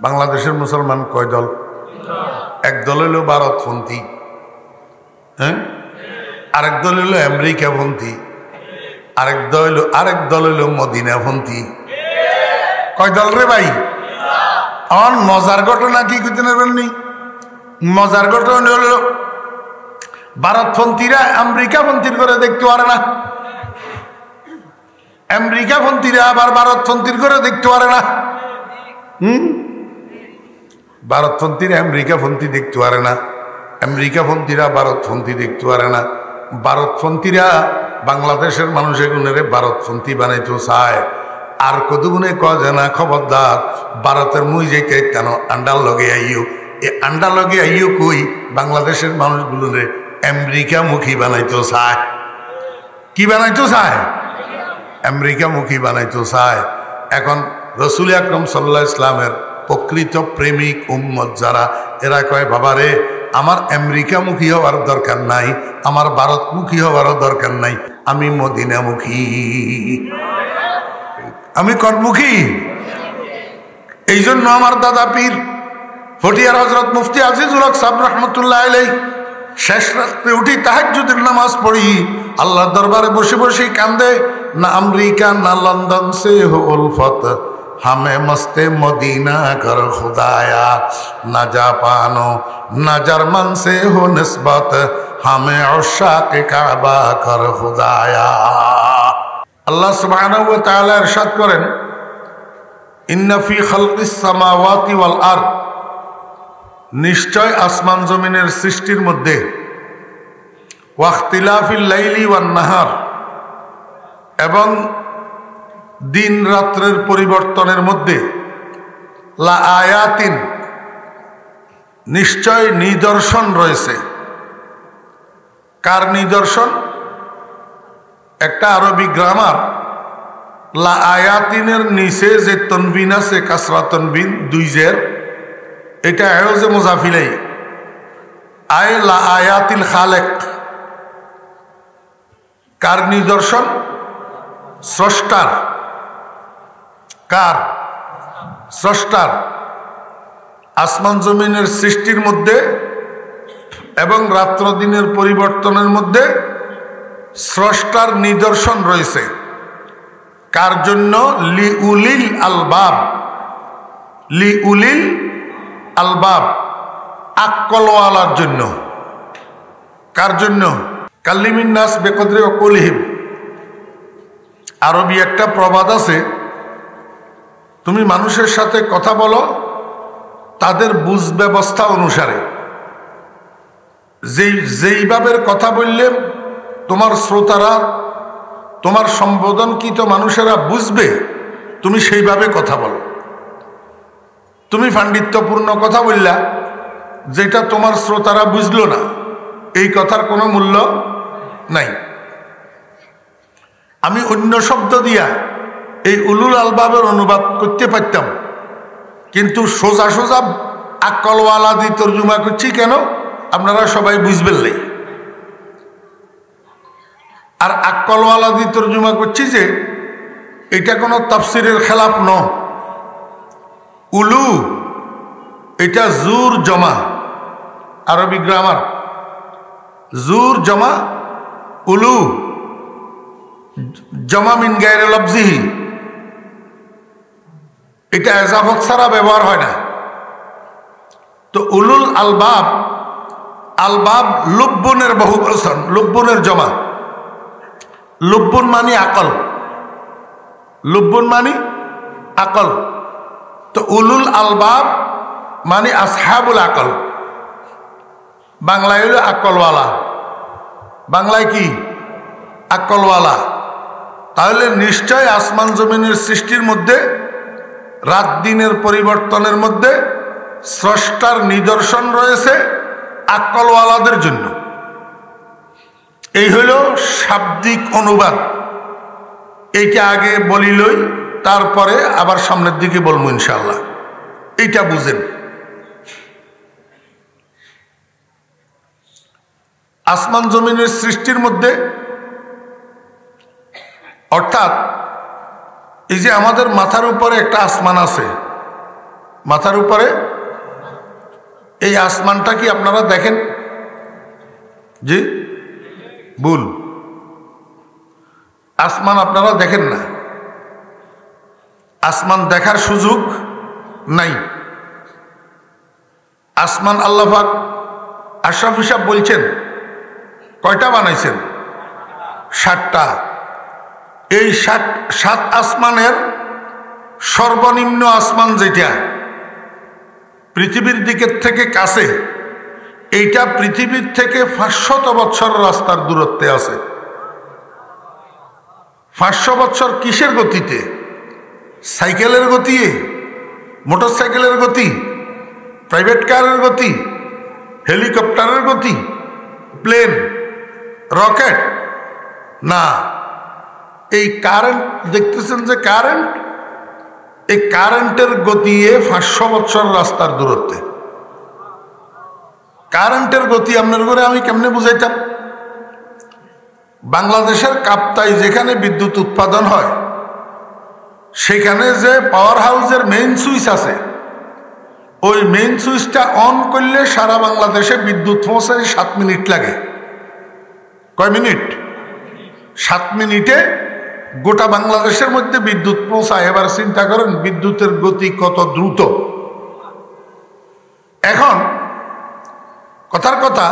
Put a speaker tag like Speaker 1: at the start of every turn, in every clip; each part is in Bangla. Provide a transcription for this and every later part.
Speaker 1: বাংলাদেশের মুসলমান কয় দল? এক দল হইল ভারতপন্থী, হ্যাঁ, আরেক দল হইল আমেরিকাপন্থী, আরেক দল হইল মদিনাপন্থী। কয় দল রে ভাই? আমার মজার ঘটনা কি করতে পারবেননি? মজার ঘটনা হল ভারতপন্থীরা আমেরিকাপন্থীর করে দেখতে পারে না, আমেরিকাপন্থীরা আবার ভারতপন্থীর করে দেখতে পারে না। ভারতপন্থীরা আমেরিকাপন্থী দেখতে পারে না, আমেরিকাপন্থীরা ভারতপন্থী দেখতে পারে না। ভারতপন্থীরা বাংলাদেশের মানুষের গুণেরে ভারতপন্থী বানাইতে চায়, আর কত গুণে কয় যে না খবরদার ভারতের মুই যেতে কেন আন্ডার লগে আইও, এ আন্ডার লগে আইও কই বাংলাদেশের মানুষগুলোরে আমেরিকামুখী বানাইতে চায়। কি বানাইতে চায়? আমেরিকামুখী বানাইতে চায়। এখন রসুল আকরম সাল্লাল্লাহু আলাইহি ইসলামের প্রকৃত প্রেমিক উম্মত যারা, এরা কয় বাবারে আমার আমেরিকামুখী হওয়ার দরকার নাই, আমার ভারতমুখী হওয়ারও দরকার নাই, আমি মদিনামুখী, আমি কনমুখী। এই জন্য আমার দাদা পীর ফটিয়ার হযরত মুফতি আজিজুল হক সাহেব রহমতুল্লাহ আলাইহি শেষ রাত্রে উঠি তাহাজ্জুদের নামাজ পড়ি আল্লাহর দরবারে বসে বসে কান্দে, না আমেরিকা না লন্ডন সে হো উলফত, हमें मस्ते मदीना कर खुदाया, न जापानो न जर्मन से हो निस्बत, हमें उशाक काबा कर खुदाया। अल्लाह सुब्हानाहु व तआला इरशाद करें, इन्ना फी खल्किस समावाति वल अर्द, निश्चय आसमान जमीনের সৃষ্টির মধ্যে, ওয়াখতিলাফিল লাইলি ওয়ান নাহার, এবং দিন রাত্রের পরিবর্তনের মধ্যে, লা আয়াতিন, নিশ্চয় নিদর্শন রয়েছে। কার নিদর্শন? একটা আরবি গ্রামার, লা আয়াতিনের নিচে যে তনবিন আছে, কাসরা তনবিন দুই জের, এটা আয়োজে মুজাফিলাই, আয় লা আয়াতিল খালেক। কার নিদর্শন? স্রষ্টার। কার? স্রষ্টার। আসমান জমিনের সৃষ্টির মধ্যে এবং রাত্র দিনের পরিবর্তনের মধ্যে স্রষ্টার নিদর্শন রয়েছে। কার জন্য? লিউলিল আলবাব, লিউলিল আলবাব, আক্কলওয়ালার জন্য। কার জন্য? কাল্লিমিন নাস বেকদরি অকুলহিম। আরবি একটা প্রবাদ আছে, তুমি মানুষের সাথে কথা বলো তাদের বুঝ ব্যবস্থা অনুসারে, যেইভাবে কথা বললে তোমার শ্রোতারা, তোমার সম্বোধনকৃত মানুষেরা বুঝবে, তুমি সেইভাবে কথা বলো। তুমি পাণ্ডিত্যপূর্ণ কথা বললা, যেটা তোমার শ্রোতারা বুঝলো না, এই কথার কোনো মূল্য নাই। আমি অন্য শব্দ দিয়া এই উলুল আলবাবের অনুবাদ করতে পারতাম, কিন্তু সোজা সোজা আক্কলওয়ালা দিয়ে তর্জমা করছি কেন? আপনারা সবাই বুঝবেন নাই। আর আক্কলওয়ালা দিয়ে তর্জমা করছি যে এটা কোনো তাফসিরের খেলাফ ন। উলু এটা জুর জমা, আরবি গ্রামার, জুর জমা উলু, জমা মিন গায়রে লফজিহি, এটা এজাফত ছাড়া ব্যবহার হয় না। তো উলুল আলবাব, আলবাব লুব্বনের বহু বচন, লুব্বনের জমা। লুব্বন মানি আকল, লুব্বন মানি আকল। তো উলুল আলবাব মানে আসহাবুল আকল। বাংলায় হলো আকলওয়ালা, বাংলায় কি? আকলওয়ালা। তাহলে নিশ্চয় আসমান জমিনের সৃষ্টির মধ্যে, রাত দিনের পরিবর্তনের মধ্যে স্রষ্টার নিদর্শন রয়েছে আকলওয়ালাদের জন্য। এই হইল শাব্দিক অনুবাদ। এইটা আগে বলিলই, তারপরে আবার সামনের দিকে বলবো ইনশাআল্লাহ। এইটা বুঝেন। আসমান জমিনের সৃষ্টির মধ্যে, অর্থাৎ এই যে আমাদের মাথার উপরে একটা আসমান আছে, মাথার উপরে এই আসমানটা কি আপনারা দেখেন? জি, ভুল। আসমান আপনারা দেখেন না, আসমান দেখার সুযোগ নাই। আসমান আল্লাহ পাক আশরাফ হিসাব বলছেন কয়টা বানাইছেন? 7টা। এই 7 আসমানের সর্বনিম্ন আসমান যেটা পৃথিবীর দিকের থেকে কাছে, এইটা পৃথিবীর থেকে 500 বছর রাস্তার দূরত্বে আছে। 500 বছর কিসের গতিতে? সাইকেলের গতি, মোটর সাইকেলের গতি, প্রাইভেট কারের গতি, হেলিকপ্টারের গতি, প্লেন, রকেট না। এই কারেন্ট দেখতেছেন যে কারেন্ট, এই কারেন্টের গতি 500 বছর রাস্তার দূরত্বে। কারেন্টের গতি আপনার করে আমি কেমনে বুঝাইতাম? বাংলাদেশের কাপ্তাই যেখানে বিদ্যুৎ উৎপাদন হয়, সেখানে যে পাওয়ার হাউসের মেইন সুইচ আছে, ওই মেইন সুইচটা অন করলে সারা বাংলাদেশে বিদ্যুৎ পৌঁছায় 7 মিনিট লাগে। কয় মিনিট? 7 মিনিটে গোটা বাংলাদেশের মধ্যে বিদ্যুৎ পৌঁছায়। এবার চিন্তা করেন বিদ্যুতের গতি কত দ্রুত। এখন কথার কথা,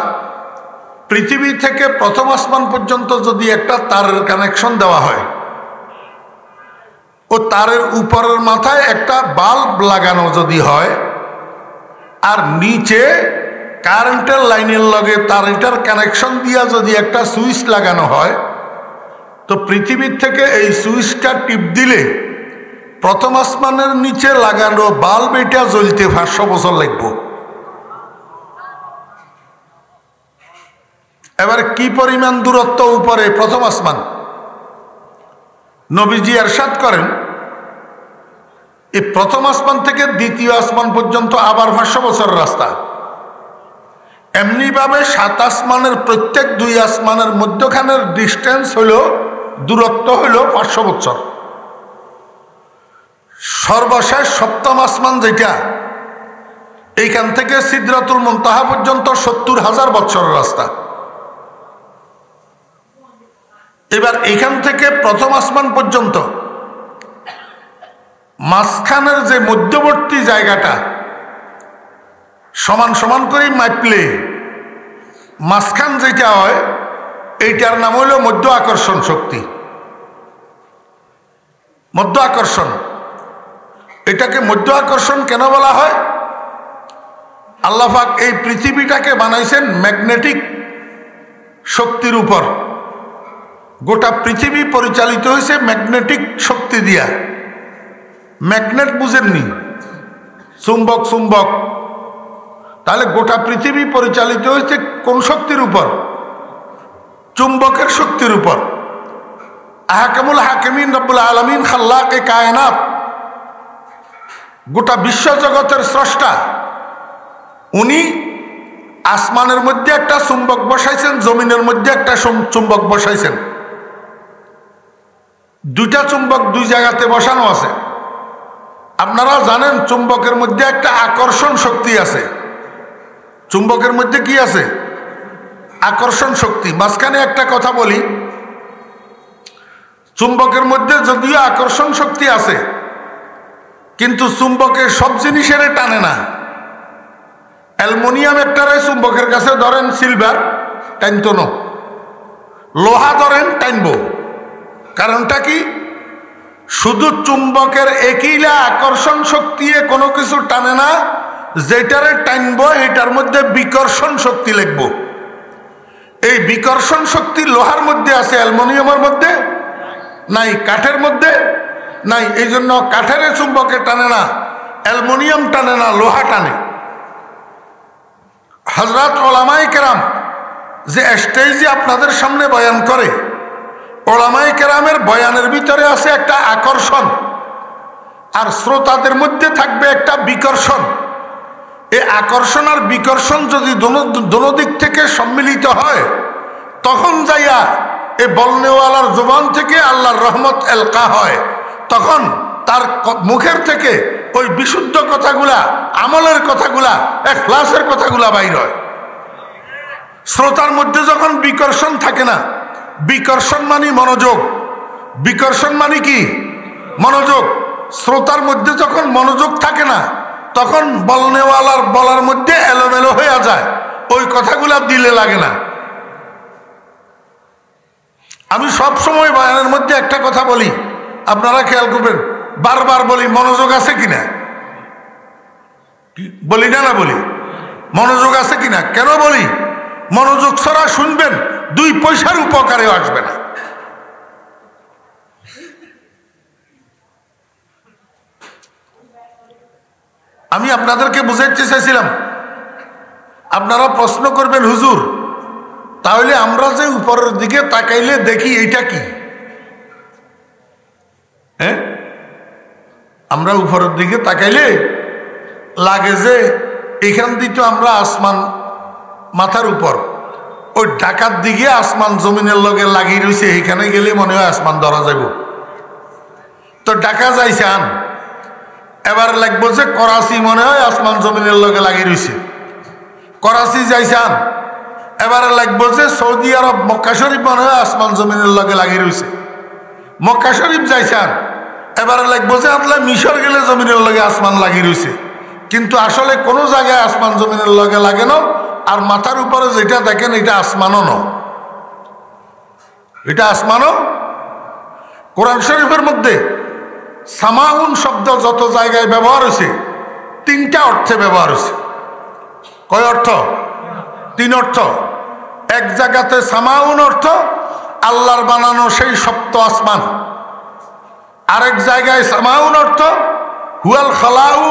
Speaker 1: পৃথিবী থেকে প্রথম আসমান পর্যন্ত যদি একটা তারের কানেকশন দেওয়া হয়, ও তারের উপরের মাথায় একটা বাল্ব লাগানো যদি হয়, আর নিচে কারেন্টের লাইনের লগে তারটার কানেকশন দিয়া যদি একটা সুইচ লাগানো হয়, তো পৃথিবীর থেকে এই সুইচটা টিপ দিলে প্রথম আসমানের নিচে লাগানো বাল্ব এটা জ্বলতে 500 বছর লাগবে। এবার কি পরিমাণ দূরত্ব উপরে প্রথম আসমান? নবীজি ইরশাদ করেন, এই প্রথম আসমান থেকে দ্বিতীয় আসমান পর্যন্ত আবার 500 বছর রাস্তা। এমনিভাবে 7 আসমানের প্রত্যেক 2 আসমানের মধ্যখানের ডিস্টেন্স হলো, দূরত্ব হলো 500 বছর। সর্বশেষ 7ম আসমান যেটা, এইখান থেকে সিদরাতুল মুনতাহা পর্যন্ত 70,000 বছরের রাস্তা। এবার এখান থেকে প্রথম আসমান পর্যন্ত মাঝখানের যে মধ্যবর্তী জায়গাটা সমান সমান করে মাপলে মাঝখান যেটা হয়, এইটার নাম হলো মধ্য আকর্ষণ শক্তি। মধ্য আকর্ষণ, এটাকে মধ্য আকর্ষণ কেন বলা হয়? আল্লাহ পাক এই পৃথিবীটাকে বানাইছেন ম্যাগনেটিক শক্তির উপর। গোটা পৃথিবী পরিচালিত হয়েছে ম্যাগনেটিক শক্তি দিয়া। ম্যাগনেট বুঝেননি? চুম্বক, চুম্বক। তাহলে গোটা পৃথিবী পরিচালিত হয়েছে কোন শক্তির উপর? চুম্বকের শক্তির উপর। আহকামুল হাকিমিন রব্বুল আলামিন খাল্লাকে কায়নাত, গোটা বিশ্ব জগতের স্রষ্টা, উনি আসমানের মধ্যে একটা চুম্বক বসাইছেন, জমিনের মধ্যে একটা চুম্বক বসাইছেন। 2টা চুম্বক 2 জায়গাতে বসানো আছে। আপনারা জানেন চুম্বকের মধ্যে একটা আকর্ষণ শক্তি আছে। চুম্বকের মধ্যে কি আছে? আকর্ষণ শক্তি। মাঝখানে একটা কথা বলি, চুম্বকের মধ্যে যদিও আকর্ষণ শক্তি আছে, কিন্তু চুম্বকের সব জিনিসের টানে না। অ্যালুমিনিয়াম একটারে চুম্বকের কাছে ধরেন, সিলভার টাইনতো না, লোহা ধরেন টাইনব। কারণটা কি? শুধু চুম্বকের একইলা আকর্ষণ শক্তি কোনো কিছু টানে না, যেটারে টাইনব এটার মধ্যে বিকর্ষণ শক্তি লিখব। এই বিকর্ষণ শক্তি লোহার মধ্যে আছে, অ্যালুমিনিয়ামের মধ্যে নাই, কাঠের মধ্যে নাই। এই জন্য কাঠের চুম্বকে টানে না, অ্যালুমিনিয়াম টানে না, লোহা টানে। হযরত উলামায়ে কেরাম যে স্টেজে আপনাদের সামনে বয়ান করে, উলামায়ে কেরামের বয়ানের ভিতরে আছে একটা আকর্ষণ, আর শ্রোতাদের মধ্যে থাকবে একটা বিকর্ষণ। এই আকর্ষণ আর বিকর্ষণ যদি দোনো দিক থেকে সম্মিলিত হয়, তখন যাইয়া এই বলনেওয়ালার জবান থেকে আল্লাহর রহমত এলকা হয়। তখন তার মুখের থেকে ওই বিশুদ্ধ কথাগুলা, আমলের কথাগুলা, ইখলাসের কথাগুলা বাইর হয়। শ্রোতার মধ্যে যখন বিকর্ষণ থাকে না, বিকর্ষণ মানে মনোযোগ, বিকর্ষণ মানে কি মনোযোগ। শ্রোতার মধ্যে যখন মনোযোগ থাকে না, তখন বলনেওয়ালার বলার মধ্যে এলোমেলো হয়ে যায়, ওই কথাগুলা দিলে লাগে না। আমি সব সময় বয়ানের মধ্যে একটা কথা বলি, আপনারা খেয়াল করবেন, বারবার বলি মনোযোগ আছে কিনা, বলি না? না বলি মনোযোগ আছে কিনা? কেন বলি? মনোযোগ ছাড়া শুনবেন, 2 পয়সার উপকারেও আসবে না। আমি আপনাদেরকে বুঝাইতে চাইছিলাম, আপনারা প্রশ্ন করবেন হুজুর তাহলে আমরা যে উপরের দিকে তাকাইলে দেখি এইটা কি? হ্যাঁ, আমরা উপরের দিকে তাকাইলে লাগে যে এখান থেকে আমরা আসমান মাথার উপর, ওই ঢাকার দিকে আসমান জমিনের লগে লাগিয়ে রয়েছে, এখানে গেলে মনে হয় আসমান ধরা যাব। তো ঢাকা যাইছেন, এবার লাগবো যে করাচি মনে হয় আসমান জমিনের লগে লাগিয়ে রয়েছে। করাচি যাইছেন, এবারে লাগবো যে সৌদি আরব মক্কা শরীফ মনে হয় আসমান জমিনের লগে লাগিয়ে রয়েছে। মক্কা শরীফ যাইছেন, এবারে লাগবো যে আপনার মিশর গেলে জমিনের লগে আসমান লাগিয়ে রয়েছে। কিন্তু আসলে কোনো জায়গায় আসমান জমিনের লগে লাগে না, আর মাথার উপরে যেটা দেখেন এটা আসমানও ন, এটা আসমানও। কোরআন শরীফের মধ্যে সামাউন শব্দ যত জায়গায় ব্যবহার হয়েছে, 3টা অর্থে ব্যবহার হয়েছে। কয় অর্থ? 3 অর্থ। এক জায়গাতে সামাউন অর্থ আল্লাহর বানানো সেই সপ্ত আসমান, আরেক জায়গায় সামাউন অর্থ হুয়াল খালাউ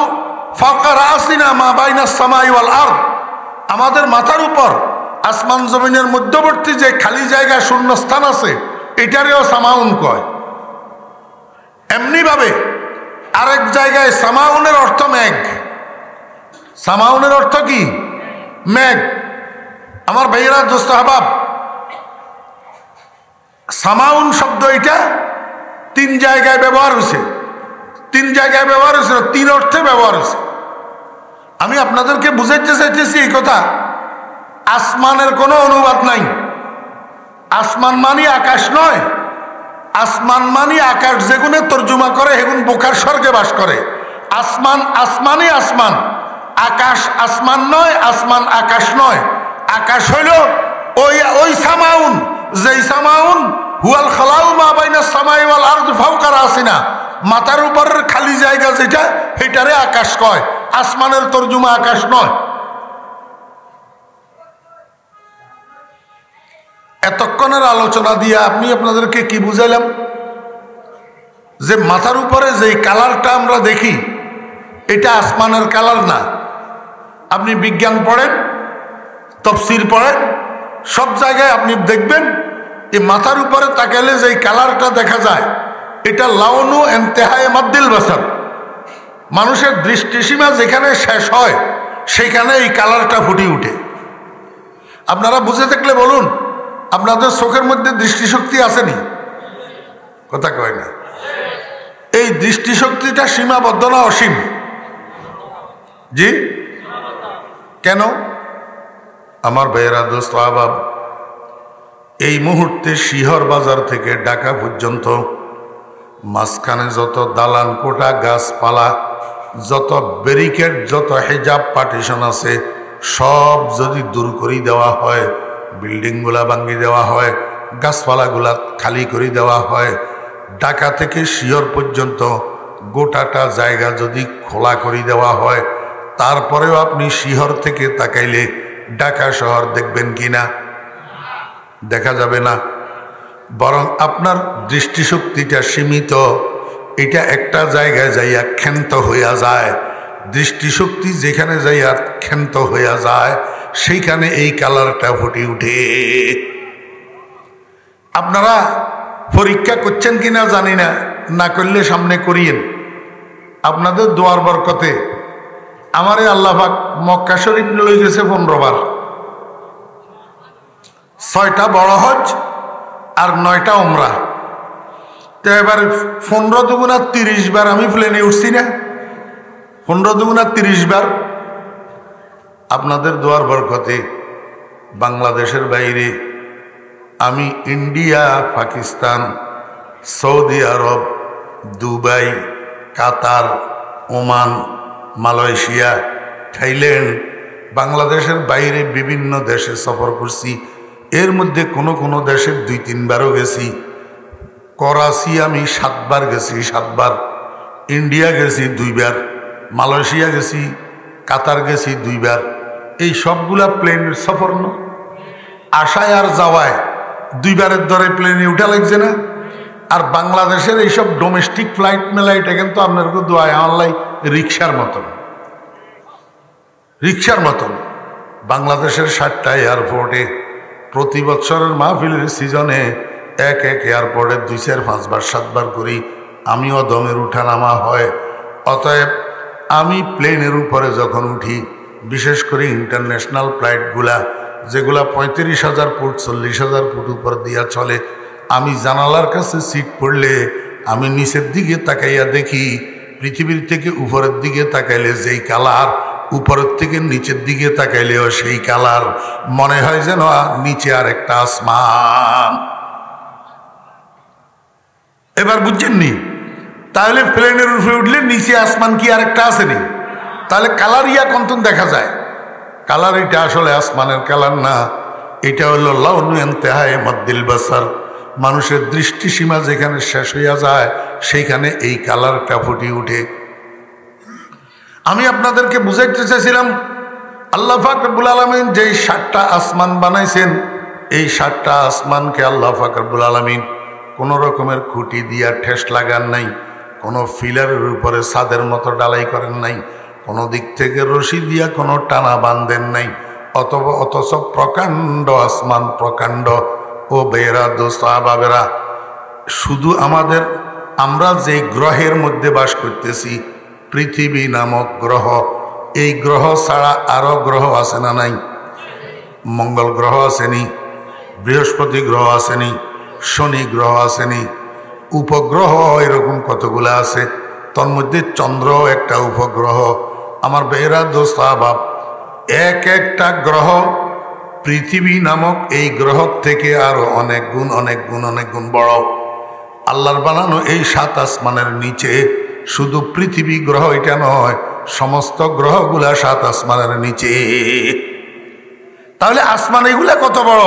Speaker 1: ফাওকা রাসিনা মা বাইনাস সামাই ওয়াল আরদ, আমাদের মাথার উপর আসমান জমিনের মধ্যবর্তী যে খালি জায়গা শূন্য স্থান আছে, এটারেও সামাউন কয়। এমনি ভাবে আরেক জায়গায় সামাউনের অর্থ মেঘ। সামাউনের অর্থ কি? মেঘ। আমার ভাইয়েরা, দোস্ত আহবাব, সামাউন শব্দ এটা 3 জায়গায় ব্যবহার হয়েছে। 3 জায়গায় ব্যবহার হয়েছে, 3 অর্থে ব্যবহার হয়েছে। আমি আপনাদেরকে বুঝাইতে চাইতেছি এই কথা, আসমানের কোনো অনুবাদ নাই। আসমান মানি আকাশ নয়, আসমান মানি আকাশ যেগুনে তর্জমা করে সেগুন বোকার স্বর্গে বাস করে। আসমান আসমানই আসমান, আকাশ আসমান নয়, আসমান আকাশ নয়। আকাশ হইল ওই সামাউন, যেই সামাউন হুয়াল খালাউ মা বাইনাস সামাই ওয়াল আরদ ফাওকা রাসিনা, মাথার উপরের খালি জায়গা যেটা, সেটারে আকাশ কয়। আসমানের তর্জমা আকাশ নয়। এতক্ষণের আলোচনা দিয়ে আপনি আপনাদেরকে কি বুঝাইলাম? যে মাথার উপরে যেই কালারটা আমরা দেখি, এটা আসমানের কালার না। আপনি বিজ্ঞান পড়েন, তফসির পড়েন, সব জায়গায় আপনি দেখবেন এই মাথার উপরে তাকাইলে যেই কালারটা দেখা যায়, এটা লাউনু ইন্তেহায়ে মাদ্দিল বাসার, মানুষের দৃষ্টিসীমা যেখানে শেষ হয় সেখানে এই কালারটা ফুটে উঠে। আপনারা বুঝে থাকলে বলুন, আপনাদের চোখের মধ্যে দৃষ্টিশক্তি আসেনি? কথা কয় না। এই দৃষ্টিশক্তিটা সীমাবদ্ধ না অসীম? জি, কেন? আমার ভাইয়েরা, দোস্ত আহবাব, এই মুহূর্তে শিহর বাজার থেকে ঢাকা পর্যন্ত মাঝখানে যত দালান কোটা, গাছপালা, যত ব্যারিকেড, যত হেজাব পার্টিশন আছে, সব যদি দূর করে দেওয়া হয়, বিল্ডিংগুলা ভাঙিয়ে দেওয়া হয়, গাছপালাগুলা খালি করে দেওয়া হয়, ঢাকা থেকে শিহর পর্যন্ত গোটাটা জায়গা যদি খোলা করে দেওয়া হয়, তারপরেও আপনি শিহর থেকে তাকাইলে ঢাকা শহর দেখবেন কিনা? দেখা যাবে না। বরং আপনার দৃষ্টিশক্তিটা সীমিত, এটা একটা জায়গায় যাইয়া ক্ষান্ত হইয়া যায়। দৃষ্টিশক্তি যেখানে যাইয়া ক্ষান্ত হইয়া যায়, সেইখানে এই কালারটা ফুটে উঠে। আপনারা পরীক্ষা করছেন কিনা জানি না, না করলে সামনে করিয়েন। আপনাদের দোয়ার বরকতে আমারে আল্লাহ পাক মক্কা শরীফ লই গেছে 15 বার, 6টা বড় হজ আর 9টা উমরা। তো এবার 15 দুগুণা 30 বার আমি প্লেনে উঠছি না? 15 দুগুণা 30 বার। আপনাদের দোয়ার বরকতে বাংলাদেশের বাইরে আমি ইন্ডিয়া, পাকিস্তান, সৌদি আরব, দুবাই, কাতার, ওমান, মালয়েশিয়া, থাইল্যান্ড, বাংলাদেশের বাইরে বিভিন্ন দেশে সফর করছি। এর মধ্যে কোনো কোনো দেশে 2-3 বারও গেছি। করাচি আমি 7 বার গেছি, 7 বার। ইন্ডিয়া গেছি 2 বার, মালয়েশিয়া গেছি, কাতার গেছি 2 বার। এই সবগুলা প্লেনের সফর না, আসায় আর যাওয়ায় 2 বারের দরে প্লেনে উঠা লাগছে না। আর বাংলাদেশের এইসব ডোমেস্টিক ফ্লাইট মেলাইটা কিন্তু আপনার দোয়ায় আল্লাহ রিক্সার মতন, রিক্সার মতন। বাংলাদেশের 7টা এয়ারপোর্টে প্রতি বছরের মাহফিলের সিজনে এক এয়ারপোর্টে 2, 4, 5 বার 7 বার করি আমিও দমের উঠানামা হয়। অতএব আমি প্লেনের উপরে যখন উঠি, বিশেষ করে ইন্টারন্যাশনাল ফ্লাইটগুলা যেগুলা 35,000 ফুট 40,000 ফুট উপর দিয়া চলে, আমি জানালার কাছে সিট পড়লে আমি নিচের দিকে তাকাইয়া দেখি পৃথিবীর থেকে উপরের দিকে তাকাইলে যেই কালার, উপরের থেকে নিচের দিকে তাকাইলেও সেই কালার। মনে হয় যেন নিচে আর একটা আসমান। এবার বুঝছেননি? তাহলে প্লেনের উপরে উঠলে নিচে আসমান কি আর একটা আসেনি? তাহলে কালার ইয়া কন্তন দেখা যায়। কালার এটা আসলে আসমানের কালার না, এটা হলো লাউনু ইনতিহায়ে মাদ্দিল বাসার। মানুষের দৃষ্টিসীমা যেখানে শেষ হইয়া যায় সেইখানে এই কালারটা ফুটে উঠে। আমি আপনাদেরকে বুঝাইতে চাইছিলাম আল্লাহ পাক রব্বুল আলামিন যেই 7টা আসমান বানাইছেন, এই 7টা আসমানকে আল্লাহ পাক রব্বুল আলামিন কোনো রকমের খুঁটি দিয়া ঠেস লাগান নাই, কোনো ফিলারের উপরে ছাদের মতো ডালাই করেন নাই, কোনো দিক থেকে রশি দিয়া কোনো টানা বাঁধেন নাই। অথচ প্রকাণ্ড আসমান, প্রকাণ্ড। ও বেরা দোস্ত বাবেরা, শুধু আমরা যে গ্রহের মধ্যে বাস করতেছি, পৃথিবী নামক গ্রহ, এই গ্রহ ছাড়া আরো গ্রহ আছে না নাই? মঙ্গল গ্রহ আসেনি, বৃহস্পতি গ্রহ আসেনি, শনি গ্রহ আসেনি, উপগ্রহ এরকম কতগুলো আছে। তন্মধ্যে চন্দ্র একটা উপগ্রহ। আমার বেহরা দোস্ত আহবাব, একটা গ্রহ পৃথিবী নামক এই গ্রহ থেকে আরো অনেক গুণ, অনেক গুণ, অনেক গুণ বড়। আল্লাহর বানানো এই 7 আসমানের নিচে শুধু পৃথিবী গ্রহ এটা নয়, সমস্ত গ্রহগুলা 7 আসমানের নিচে। তাহলে আসমান এগুলা কত বড়?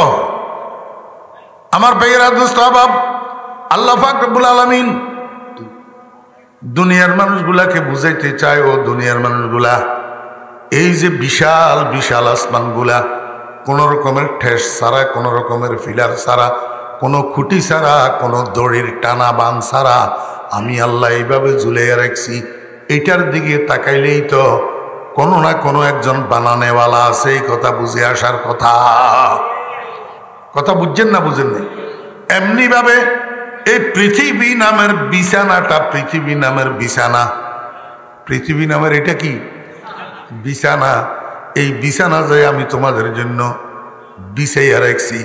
Speaker 1: আমার বেহরা দোস্ত আহবাব, আল্লাহ পাক রব্বুল আলামিন দুনিয়ার মানুষগুলাকে বুঝাইতে চায়, ও দুনিয়ার মানুষগুলা, এই যে বিশাল বিশাল আসমানগুলা কোন রকমের ঠেস ছাড়া, কোন রকমের ফিলার ছাড়া, কোনো খুঁটি ছাড়া, কোনো দড়ির টানা বান ছাড়া আমি আল্লাহ এইভাবে ঝুলাইয়া রাখছি। এইটার দিকে তাকাইলেই তো কোনো না কোনো একজন বানানেওয়ালা আছে, এই কথা বুঝে আসার কথা। কথা বুঝছেন না? বুঝেন না? এমনি ভাবে এই পৃথিবী নামের বিছানাটা, পৃথিবী নামের বিছানা, পৃথিবী নামের এটা কি বিছানা, এই বিছানা যে আমি তোমাদের জন্য বিছাইয়া রাখছি।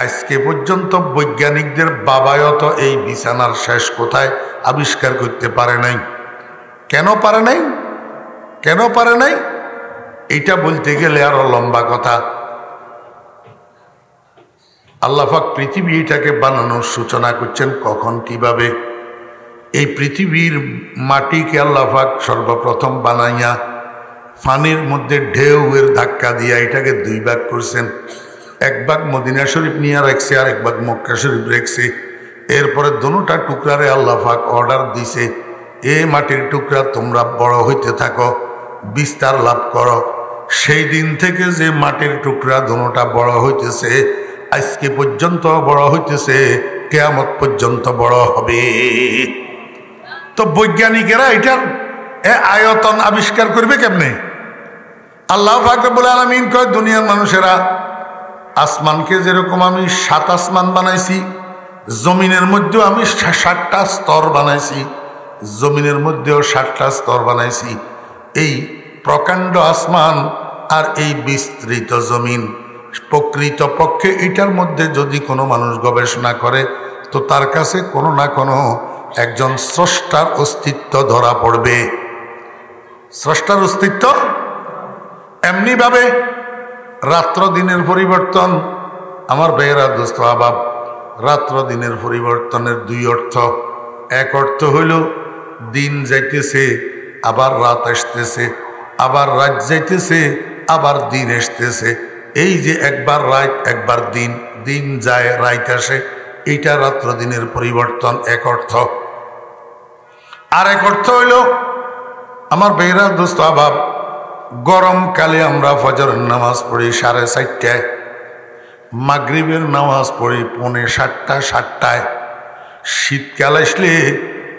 Speaker 1: আজকে পর্যন্ত বৈজ্ঞানিকদের বাবাও তো এই বিছানার শেষ কোথায় আবিষ্কার করতে পারে নাই। কেন পারে নাই? কেন পারে নাই? এটা বলতে গেলে আরো লম্বা কথা। আল্লাহ পাক পৃথিবীটাকে বানানোর সূচনা করছেন কখন, কিভাবে? এই পৃথিবীর মাটিকে আল্লাহ পাক সর্বপ্রথম বানাইয়া পানির মধ্যে ঢেউয়ের ধাক্কা দিয়া এটাকে 2 ভাগ করছেন। 1 ভাগ মদিনা শরীফ নিয়ে রাখছে, আর 1 ভাগ মক্কা শরীফ রাখছে। এরপরে দোনোটা টুকরারে আল্লাহ পাক অর্ডার দিছে, এ মাটির টুকরা তোমরা বড় হইতে থাকো, বিস্তার লাভ করো। সেই দিন থেকে যে মাটির টুকরা দোনোটা বড় হইতেছে, আজকে পর্যন্ত বড় হইতেছে, কিয়ামত পর্যন্ত বড় হবে। তো বৈজ্ঞানিকেরা এটার আয়তন আবিষ্কার করবে কেমনে? আল্লাহ পাক রব্বুল আলামিন কয়, দুনিয়ার মানুষেরা, আসমানকে যেরকম আমি 7 আসমান বানাইছি, জমিনের মধ্যেও আমি 7টা স্তর বানাইছি, জমিনের মধ্যেও 7টা স্তর বানাইছি। এই প্রকাণ্ড আসমান আর এই বিস্তৃত জমিন, প্রকৃত পক্ষে এটার মধ্যে যদি কোনো মানুষ গবেষণা করে তো তার কাছে কোনো না কোনো একজন স্রষ্টার অস্তিত্ব ধরা পড়বে। স্রষ্টার অস্তিত্ব। এমনি ভাবে রাত্র দিনের পরিবর্তন, আমার ভাইয়েরা দোস্ত আবাব, রাত্র দিনের পরিবর্তনের দুই অর্থ। এক অর্থ হইল দিন যাইতেছে আবার রাত আসতেছে, আবার রাত যাইতেছে আবার দিন আসতেছে। এই যে একবার রাত একবার দিন, দিন যায় রাত আসে, এইটা রাত্র দিনের পরিবর্তন, এক অর্থ। আর এক অর্থ হইল আমার ভাইয়েরা দোস্ত আবাব, গরমকালে আমরা ফজরের নামাজ পড়ি 4:30টায়, মাগরিবের নামাজ পড়ি 6:45 7টায়। শীতকাল আসলে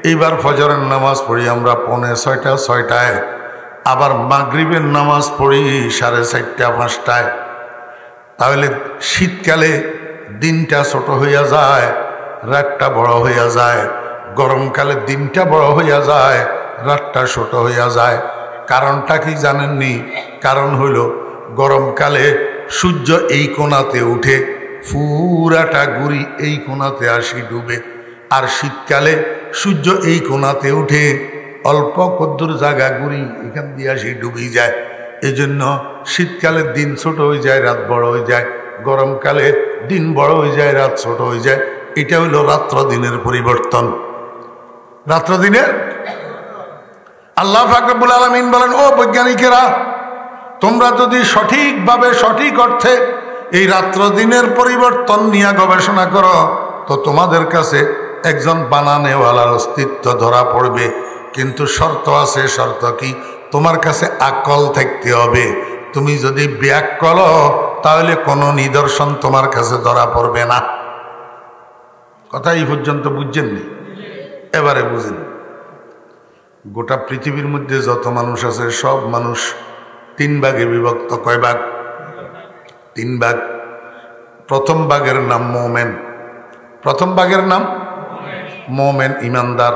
Speaker 1: এইবার ফজরের নামাজ পড়ি আমরা 6:45 6টায়, আবার মাগরিবের নামাজ পড়ি 4:30 5টায়। তাহলে শীতকালে দিনটা ছোট হইয়া যায়, রাতটা বড় হইয়া যায়। গরমকালে দিনটা বড় হইয়া যায়, রাতটা ছোট হইয়া যায়। কারণটা কি জানেননি? কারণ হইল গরমকালে সূর্য এই কোণাতে উঠে, পুরাটা গুড়ি এই কোণাতে আসি ডুবে। আর শীতকালে সূর্য এই কোণাতে উঠে, অল্প কদ্দুর জায়গা গুড়ি এখান দিয়ে আসি ডুবে যায়। এই জন্য শীতকালে দিন ছোট হয়ে যায়, রাত বড় হয়ে যায়। গরমকালে দিন বড় হয়ে যায়, রাত ছোট হয়ে যায়। এটা হইল রাত্র দিনের পরিবর্তন। রাত্র দিনের আল্লাহ পাক রব্বুল আলামিন বলেন, ও বৈজ্ঞানিকেরা, তোমরা যদি সঠিকভাবে সঠিক অর্থে এই রাত্র দিনের পরিবর্তন নিয়ে গবেষণা করো, তো তোমাদের কাছে একজন বানানেওয়ালার অস্তিত্ব ধরা পড়বে। কিন্তু শর্ত আছে। শর্ত কি? তোমার কাছে আকল থাকতে হবে। তুমি যদি ব্যাকল, তাহলে কোনো নিদর্শন তোমার কাছে ধরা পড়বে না। কথা এই পর্যন্ত বুঝছেননি? এবারে বুঝেন। গোটা পৃথিবীর মধ্যে যত মানুষ আছে, সব মানুষ 3 ভাগে বিভক্ত। কয় ভাগ? 3 ভাগ। প্রথম ভাগের নাম মোমেন। প্রথম ভাগের নাম মোমেন, ইমানদার।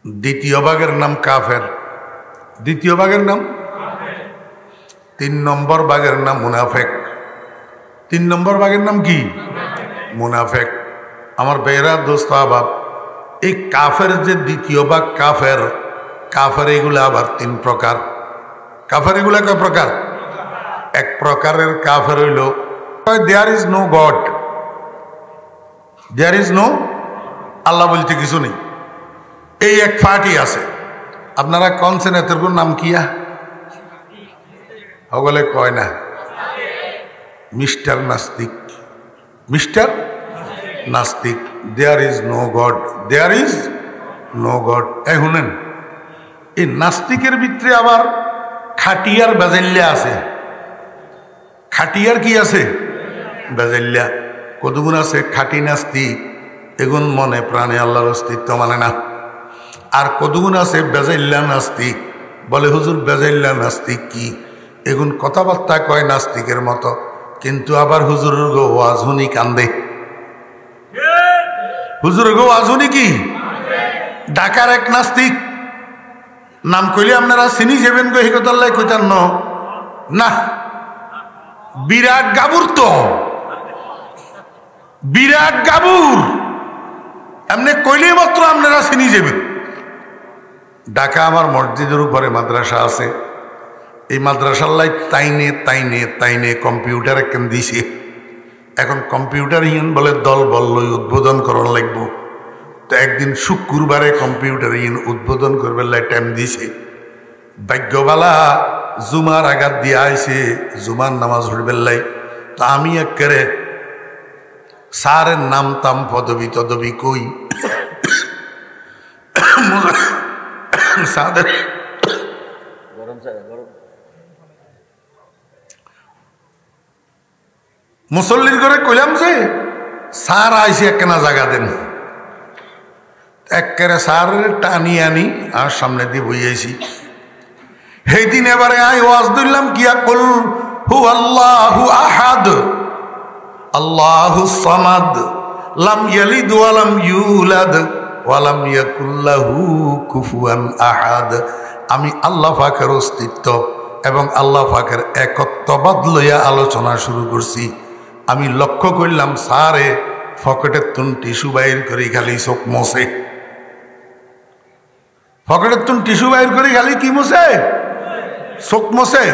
Speaker 1: দ্বিতীয় ভাগের নাম কাফের। দ্বিতীয় ভাগের নাম 3 নম্বর ভাগের নাম মুনাফেক। 3 নম্বর ভাগের নাম কি? মুনাফেক। আমার বেরা দোস্ত আবাব, এই কাফের যে দ্বিতীয় ভাগ কাফের, কাফের এগুলো আবার 3 প্রকার। কাফের এগুলো কয় প্রকার? এক প্রকারের কাফের হইল there is no God, there is no, আল্লাহ বলতে কিছু নেই। এই এক পার্টি আছে। আপনারা কনছেন এতের নাম কিয়া? সকলে কয় না, মিস্টার নাস্তিক। মিস্টার নাস্তিক। There is no God, there is no God. এই শুনেন, এই নাস্তিকের ভিতরে আবার খাটিয়ার বেজাল্যা আছে। খাটিয়ার কি আছে? বেজাল্যা। কতগুণ আছে খাটি নাস্তিক, এগুন মনে প্রাণে আল্লাহর অস্তিত্ব মানে না। আর কতগুণ আছে বেজাল্যা নাস্তিক, বলে হুজুর বেজাল্যা নাস্তিক কি? এগুন কথাবার্তা কয় নাস্তিকের মতো, কিন্তু আবার হুজুরের গো ওয়াজুনি কান্দে। হুজুরের গো ওয়াজুনি কি? ঢাকার এক নাস্তিক, নাম কইলে আপনারা চিনি যাবেন গো, হিকতাল্লাহ কইতার না। বিরাট গাবুর, তো বিরাট গাবুর, এমনি কইলে মাত্র আপনারা চিনি যাবেন। ঢাকা আমার মসজিদের উপরে মাদ্রাসা আছে। এই মাদ্রাসার লাই তাইনে তাইনে তাইনে কম্পিউটার একখান দিছে। এখন কম্পিউটার ইউন বলে দল বলল উদ্বোধন করার লাগব। তো একদিন শুক্রবারে কম্পিউটার ইউন উদ্বোধন করবে লাই টাইম দিছে। ভাগ্যবালা জুমার আঘাত দিয়ে আইছে, জুমার নামাজ পড়বে লাই। তো আমি একেবারে স্যারের নাম তাম পদবি তদবি কই সাদের মুসল্লির ঘরে কইলাম যে স্যার আইসি একখানা জায়গা দেন। একেবারে স্যারের টানি আনি আর সামনে দিয়ে বইয়াছি। সেই দিন এবারে আই ওয়াজ দিলাম কিয়া কুল হু আল্লাহু আহাদ আল্লাহু সামাদ লাম ইয়ালিদ ওয়া লাম ইউলাদ ওয়া লাম ইয়াকুল লাহু কুফুয়ান আহাদ। আমি আল্লাহ পাকের অস্তিত্ব এবং আল্লাহ পাকের একত্ববাদ লইয়া আলোচনা শুরু করছি। আমি লক্ষ্য করলাম স্যারে পকেটের তুন টিস্যু বাইর করে খালি চোখ মোছে। পকেটের তুন টিস্যু বাইর করে খালি কি মুছে, চোখ মুছে।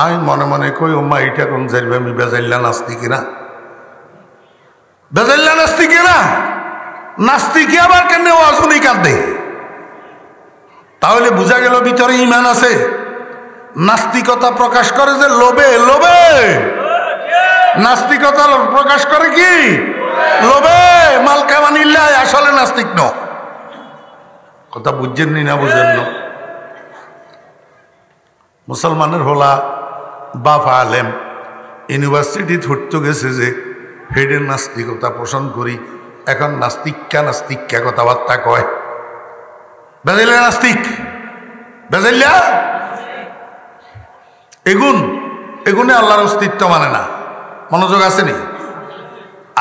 Speaker 1: আমি মনে মনে কই ও মা এটা কোন যাইবে, আমি বেজাইল্লা নাস্তি কিনা, বেজাইল্লা নাস্তি কিনা, নাস্তিকে আবার কেন ওয়াজুনি কাঁদে? তাহলে বোঝা গেল ভিতরে ইমান আছে। নাস্তিকতা প্রকাশ করে যে লোভে, লোভে নাস্তিকতা প্রকাশ করে কি লোভে, মালকা মানিল্লায় আসলে নাস্তিক ন। কথা বুঝছেন নি না বুঝেন না? মুসলমানের হলা বাপ আলেম ইউনিভার্সিটি ধরতে গেছে যে হেডের নাস্তিকতা পোষণ করি, এখন নাস্তিকা কথাবার্তা কয়, বেজাইলা নাস্তিক, বেজাইলা এগুনে আল্লাহর অস্তিত্ব মানে না। মনোযোগ আছে নি?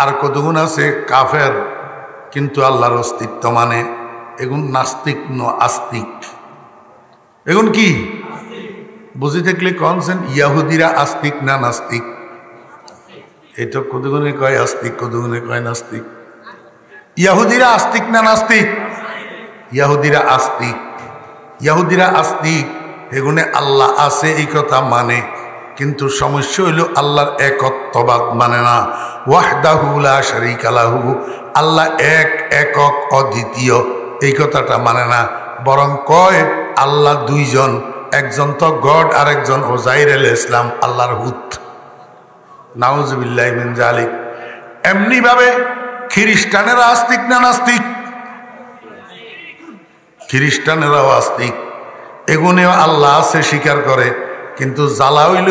Speaker 1: আর কতগুণ আছে কাফের কিন্তু আল্লাহর অস্তিত্ব মানে, এগুন নাস্তিক ন আস্তিক। এগুন কি বুঝি থাকলে কনছেন ইয়াহুদিরা আস্তিক না নাস্তিক? এটা কতগুণে কয় আস্তিক, কতগুণে কয় নাস্তিক। ইয়াহুদিরা আস্তিক না নাস্তিক? ইয়াহুদিরা আস্তিক। ইয়াহুদিরা আস্তিক, এগুনে আল্লাহ আছে এই কথা মানে, কিন্তু সমস্যা হইল আল্লাহর একত্ববাদ মানে না। ওয়াহদাহু লা শারীকা লাহু, আল্লাহ এক, একক, অদ্বিতীয় এই কথাটা মানে না। বরং কয় আল্লাহ দুইজন, একজন তো গড আর একজন ওজাইর আলাইহিস সালাম আল্লাহর হুত। নাউজুবিল্লাহি মিন যালিক। এমনি ভাবে খ্রিস্টানেরা আস্তিক না নাস্তিক? খ্রিস্টানেরাও আস্তিক, এগুনেও আল্লাহ আছে স্বীকার করে, কিন্তু জ্বালা হইল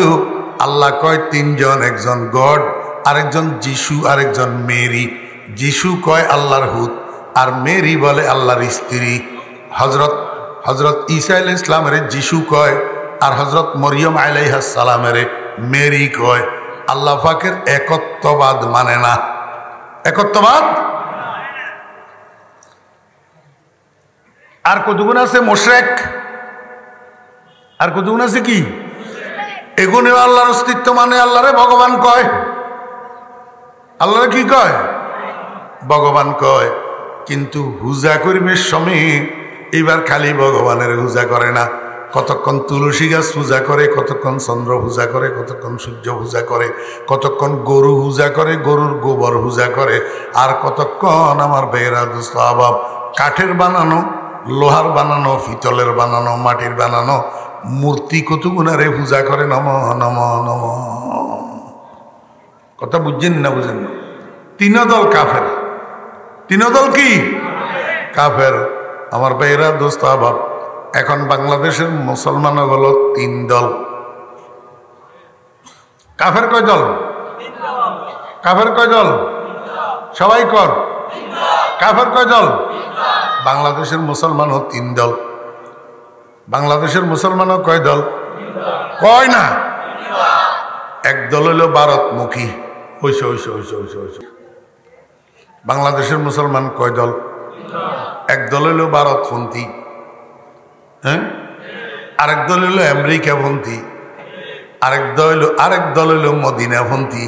Speaker 1: আল্লাহ কয় তিনজন, একজন গড, আরেকজন যিশু, আরেকজন মেরি। যিশু কয় আল্লাহর হুত, আর মেরি বলে আল্লাহর স্ত্রী। হজরত ঈসা আলাইহিস সালামের যিশু কয়, আর হজরত মরিয়ম আলাইহিস সালামের মেরি কয়। আল্লাহ পাকের একত্ববাদ মানে না। একত্ববাদ। আর কতগুণ আছে মুশরিক, আর কতগুণ আছে কি এগুনেও আল্লাহর অস্তিত্ব মানে, আল্লাহরে ভগবান কয়। আল্লাহরে কি কয়? ভগবান কয়। কিন্তু হুজা করিবে সময় এবার খালি ভগবানের পূজা করে না, কতক্ষণ তুলসী গাছ পূজা করে, কতক্ষণ চন্দ্র পূজা করে, কতক্ষণ সূর্য পূজা করে, কতক্ষণ গরু পূজা করে, গরুর গোবর পূজা করে, আর কতক্ষণ আমার বেহরা দোস্ত আবাব কাঠের বানানো, লোহার বানানো, পিতলের বানানো, মাটির বানানো মূর্তি কতগুণারে পূজা করে। নম নম নম। কথা বুঝছেন না বুঝেন না? তিন দল কাফের। তিন দল কি কাফের। আমার বেহরা দোস্ত আবাব এখন বাংলাদেশের মুসলমান হলো তিন দল। কাফের কয় দল? কাফের কয় দল? সবাই কর। কাফের কয় দল? বাংলাদেশের মুসলমানও তিন দল। বাংলাদেশের মুসলমানও কয় দল? কয় না, এক দল হইল ভারতমুখী। হইছে হইছে হইছে হইছে হইছে। বাংলাদেশের মুসলমান কয় দল? এক দল হইল ভারতপন্থী, হ্যাঁ, আরেক দল হইল আমেরিকাপন্থী, আরেক দল হইল মদিনাপন্থী।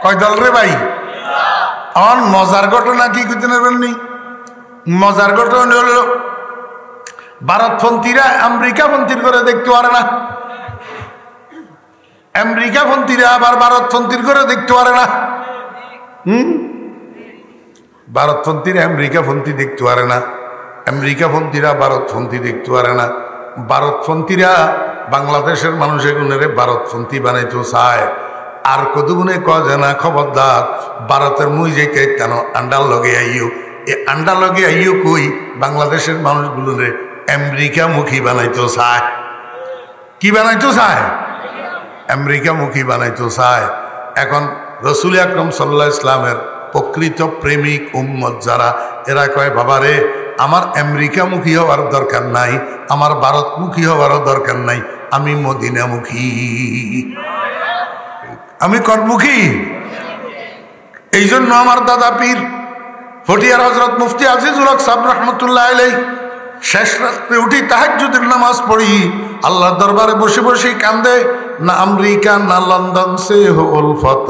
Speaker 1: কয় দল রে ভাই? আমার মজার ঘটনা কি করতে নেবেননি? মজার ঘটনা হল ভারতপন্থীরা আমেরিকাপন্থীর করে দেখতে পারে না, আমেরিকাপন্থীরা আবার ভারতপন্থীর করে দেখতে পারে না। ভারতপন্থীরা আমেরিকাপন্থী দেখতে পারে না, আমেরিকাপন্থীরা ভারতপন্থী দেখতে পারে না। ভারতপন্থীরা বাংলাদেশের মানুষের গুণেরে ভারতপন্থী বানাইতে চায়। আর কতগুণে কয় যে না খবরদার ভারতের মুই যেতে কেন আন্ডার লগে আইও, এ আন্ডার লগে আইও কই বাংলাদেশের মানুষগুলোরে আমেরিকামুখী বানাইতে চায়। কি বানাইতে চায়? আমেরিকামুখী বানাইতে চায়। এখন রসুল আকরম সাল্লাল্লাহু আলাইহি ইসলামের প্রকৃত প্রেমিক উম্মত যারা, এরা কয় বাবারে আমার আমেরিকামুখী হওয়ার দরকার নাই, আমার ভারতমুখী হওয়ারও দরকার নাই, আমি মদিনামুখী, আমি কটমুখী। এই জন্য আমার দাদা পীর ফটিয়ার হজরত মুফতি আজিজুল হক সাহেব রহমতুল্লাহ আলাইহি শেষ রাত্রে উঠি তাহাজ্জুদের নামাজ পড়ি, আল্লাহ দরবারে বসে বসে কান্দে, না আমেরিকা না লন্ডন সে হো উলফত,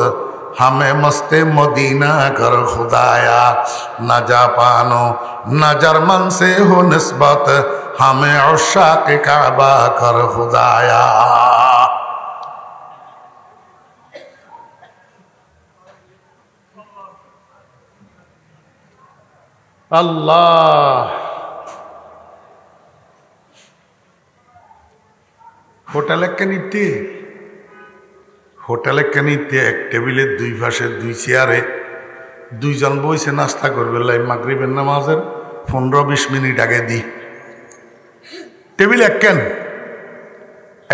Speaker 1: हमें मस्ते मदीना कर खुदाया, न जापानो न जर्मन से हो निस्बत, हमें उशाक काबा कर खुदाया। अल्लाह। হোটেলে কেনিতে এক টেবিলে দুই পাশে দুই চেয়ারে দুইজন বইছে নাস্তা করবে লাই মাগরিবের নামাজের 15-20 মিনিট আগে দি টেবিল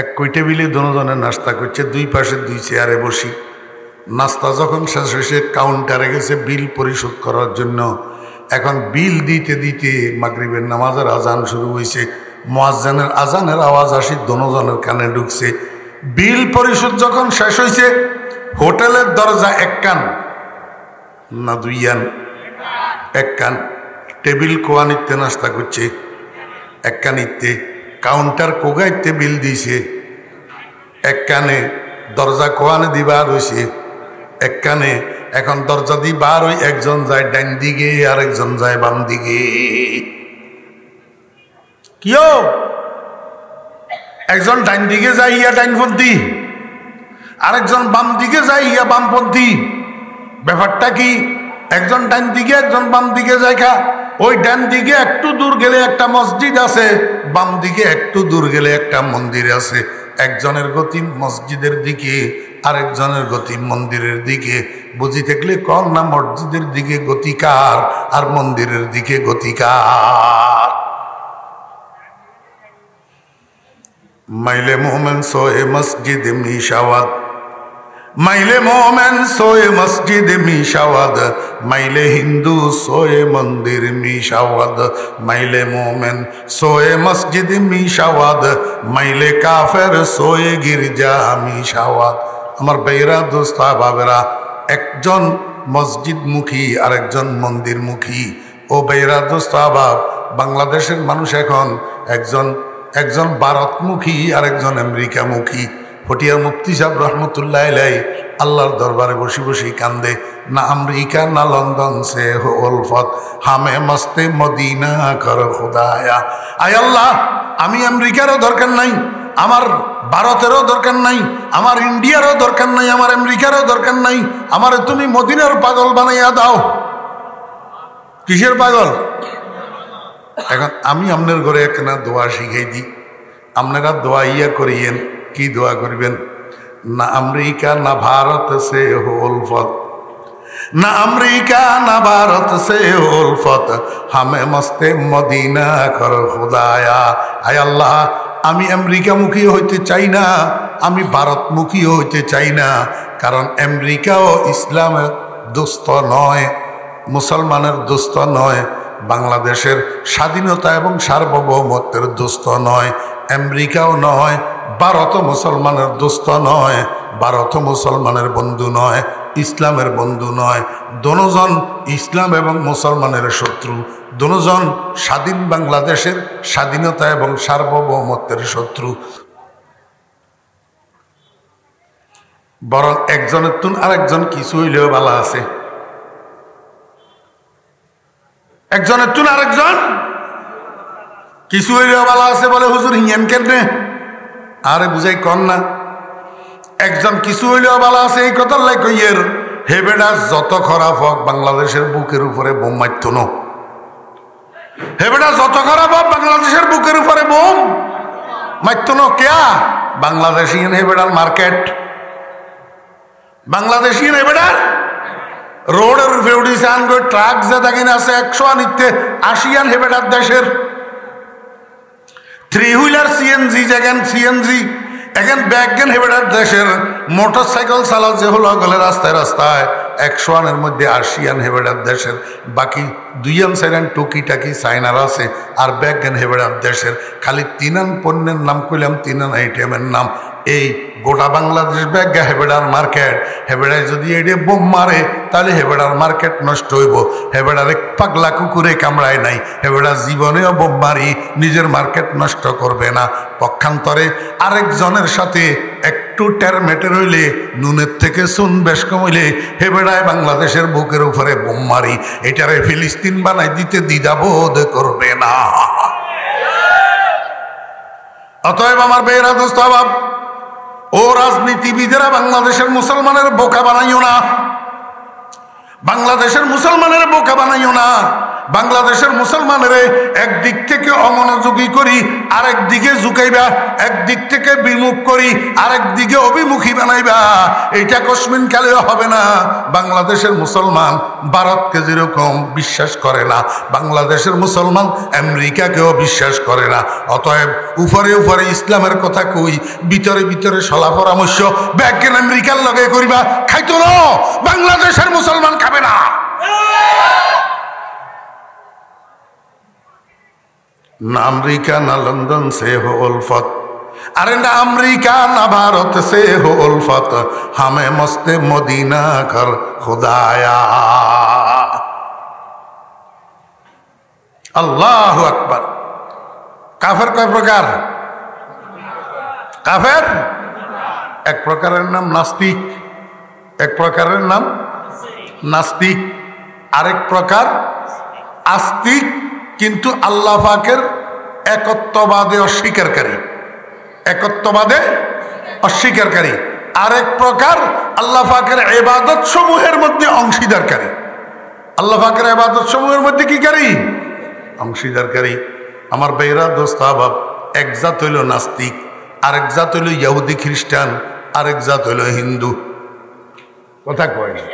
Speaker 1: এক কই টেবিলে দুজনে নাস্তা করছে, দুই পাশে দুই চেয়ারে বসি। নাস্তা যখন শেষ হয়েছে কাউন্টারে গেছে বিল পরিশোধ করার জন্য। এখন বিল দিতে দিতে মাগরিবের নামাজের আজান শুরু হয়েছে। মুয়াজ্জিনের আজানের আওয়াজ আসি দুজনের কানে ঢুকছে। বিল পরিশোধ যখন শেষ হয়েছে হোটেলের দরজা এক কান না দুই কান? এক কান। টেবিল কোয়ানিতে নাস্তা করছে এক কানিতে, কাউন্টার কোগাইতে বিল দিছে এক কানে, দরজা কোয়ানে দিবার হয়েছে এক কানে। এখন দরজা দিয়ে বার হই একজন যায় ডাইন দিকে আর একজন যায় বাম দিকে। কিও একজন ডাইন দিকে যায় ইয়া ডাইনপন্থী, আরেকজন বাম দিকে যায় ইয়া বামপন্থী। ব্যাপারটা কি? একজন ডাইন দিকে একজন বাম দিকে যায় খা। ওই ডান দিকে একটু দূর গেলে একটা মসজিদ আছে, বাম দিকে একটু দূর গেলে একটা মন্দির আছে। একজনের গতি মসজিদের দিকে, আরেকজনের গতি মন্দিরের দিকে। বুঝি থাকলে কম না মসজিদের দিকে গতিকার আর মন্দিরের দিকে গতিকার। মাইলে মোমেন সোয়ে মসজিদ মিশাওয়াত, মাইলে মোমেন সোয়ে মসজিদ মিশাওয়াদ, মাইলে হিন্দু সোয়ে মন্দির মিশাওয়াদ। মাইলে মোমেন সোয়ে মসজিদ মিশাওয়াদ, মাইলে কাফের সোয়ে গির্জা মিশাওয়াদ। আমার বেরা দোস্ত বাবেরা, একজন মসজিদ মুখী আর একজন মন্দির মুখী। ও বেরা দোস্ত আবাব, বাংলাদেশের মানুষ এখন একজন ভারতমুখী আর একজন আমেরিকামুখী। ফটিয়ার মুফতি সাহেব রহমতুল্লাহ আলাইহি আল্লাহর দরবারে বসে বসে কান্দে, না আমেরিকা না লন্ডন সে হো উলফত, হামে মস্তে মদিনা কর খুদায়া। আয় আল্লাহ, আমি আমেরিকারও দরকার নাই, আমার ভারতেরও দরকার নাই, আমার ইন্ডিয়ারও দরকার নাই, আমার আমেরিকারও দরকার নাই। আমার তুমি মদিনার পাগল বানাইয়া দাও। কিসের পাগল? এখন আমি আপনার ঘরে একখানা দোয়া শিখাই দিই, আপনারা দোয়া ইয়া করিয়েন। কি দোয়া করবেন? না আমেরিকা না ভারত সে হো উলফত, না আমেরিকা না ভারত সে হো উলফত, হামে মস্তে মদিনা কর খুদায়া। আয় আল্লাহ, আমি আমেরিকামুখী হইতে চাই না, আমি ভারতমুখী হইতে চাই না। কারণ আমেরিকাও ইসলামের দোস্ত নয়, মুসলমানের দোস্ত নয়, বাংলাদেশের স্বাধীনতা এবং সার্বভৌমত্বের দোস্ত নয়, আমেরিকাও নয়, ভারতও মুসলমানের দোস্ত নয়, ভারতও মুসলমানের বন্ধু নয়, ইসলামের বন্ধু নয়। দুজন ইসলাম এবং মুসলমানের শত্রু, দুজন স্বাধীন বাংলাদেশের স্বাধীনতা এবং সার্বভৌমত্বের শত্রু। বরং একজনের তুন আরেকজন কিছু হইলেও ভালো আছে, একজনের তুন আরেকজন কিছু হইলেও ভালো আছে। বলে হুজুর হিয়ান কেনে? আরে বুঝাই কন না, একজন কিছু হইলেও ভালো আছে এই কথার লাই কইয়ের হে বেটা, যত খারাপ হোক বাংলাদেশের বুকের উপরে বোম মারত ন। হে বেটা, যত খারাপ হোক বাংলাদেশের বুকের উপরে বোম মারত ন। কেয়া? বাংলাদেশি হে বেটার মার্কেট, বাংলাদেশি হে বেটার রোডের উপরে উঠিছে আন করে ট্রাক যে দেখেন আছে 100 আনিতে 80 হে বেটার দেশের। 3 হুইলার সিএনজি যেখান সিএনজি এখন ব্যাগেন হেবেটার দেশের। মোটর সাইকেল চালা যে হলো গেলে রাস্তায় রাস্তায় 100 আনের মধ্যে 80 আন হেবেটার দেশের, বাকি 2 আন 4 আন টুকিটাকি চাইনার আছে, আর ব্যাগেন হেবেটার দেশের। খালি 3 আন পণ্যের নাম কইলাম, 3 আন আইটেমের নাম। এই গোটা বাংলাদেশ ব্যাগা হেবেড়ার মার্কেট, হেবেড়ায় যদি এডে বোম মারে তাহলে হেবেড়ার মার্কেট নষ্ট হইব। হেবেড়ার এক পাগলা কুকুরে কামড়ায় নাই, হেবেড়া জীবনেও বোম মারি নিজের মার্কেট নষ্ট করবে না। পক্ষান্তরে আরেকজনের সাথে একটু টেরমেটের হইলে, নুনের থেকে চুন বেশ কম হইলে হেবেড়ায় বাংলাদেশের বুকের উপরে বোম মারি, এটারে ফিলিস্তিন বানাই দিতে দ্বিধাবোধ করবে না। অতএব আমার বেয়েরা দোস্ত আবাব, ও রাজনীতিবিদেরা বাংলাদেশের মুসলমানের বোকা বানাইও না, বাংলাদেশের মুসলমানের বোকা বানাইও না। বাংলাদেশের মুসলমানের একদিক থেকে অমনোযোগী করি, আরেক দিকে ঝুঁকাইবা, একদিক থেকে বিমুখ করি, আরেক দিকে অভিমুখী বানাইবা, এইটা কসমিন কালেও হবে না। বাংলাদেশের মুসলমান ভারতকে যেরকম বিশ্বাস করে না, বাংলাদেশের মুসলমান আমেরিকাকেও বিশ্বাস করে না। অতএব উপরে উপরে ইসলামের কথা কই, ভিতরে ভিতরে সলা পরামর্শ ব্যাগেন আমেরিকার লগে করিবা, খাইতো না বাংলাদেশের মুসলমান খাবে না। ना अमरीका ना लंदन से हो उल्फत, अरे ना अमरीका ना भारत से हो उल्फत, हमें मस्ते मदीना कर खुदाया। अल्लाहु अकबर। काफिर कय प्रकार? काफिर एक प्रकारेर नाम नास्तिक, एक प्रकारेर नाम नास्तिक, आरेक प्रकार आस्तिक, কিন্তু আল্লাহ পাকের একত্ববাদে অস্বীকারী, একত্ববাদে অস্বীকারী। আরেক প্রকার আল্লাহ পাকের ইবাদত সমূহের মধ্যে অংশীদারকারী। আল্লাহ পাকের ইবাদত সমূহের মধ্যে কি কারী? অংশীদারকারী। আমার বেরা দোস্ত আবাব, এক জাত হইল নাস্তিক, আরেক জাত হইল ইহুদি খ্রিস্টান, আরেক জাত হইল হিন্দু। কথা কয় না?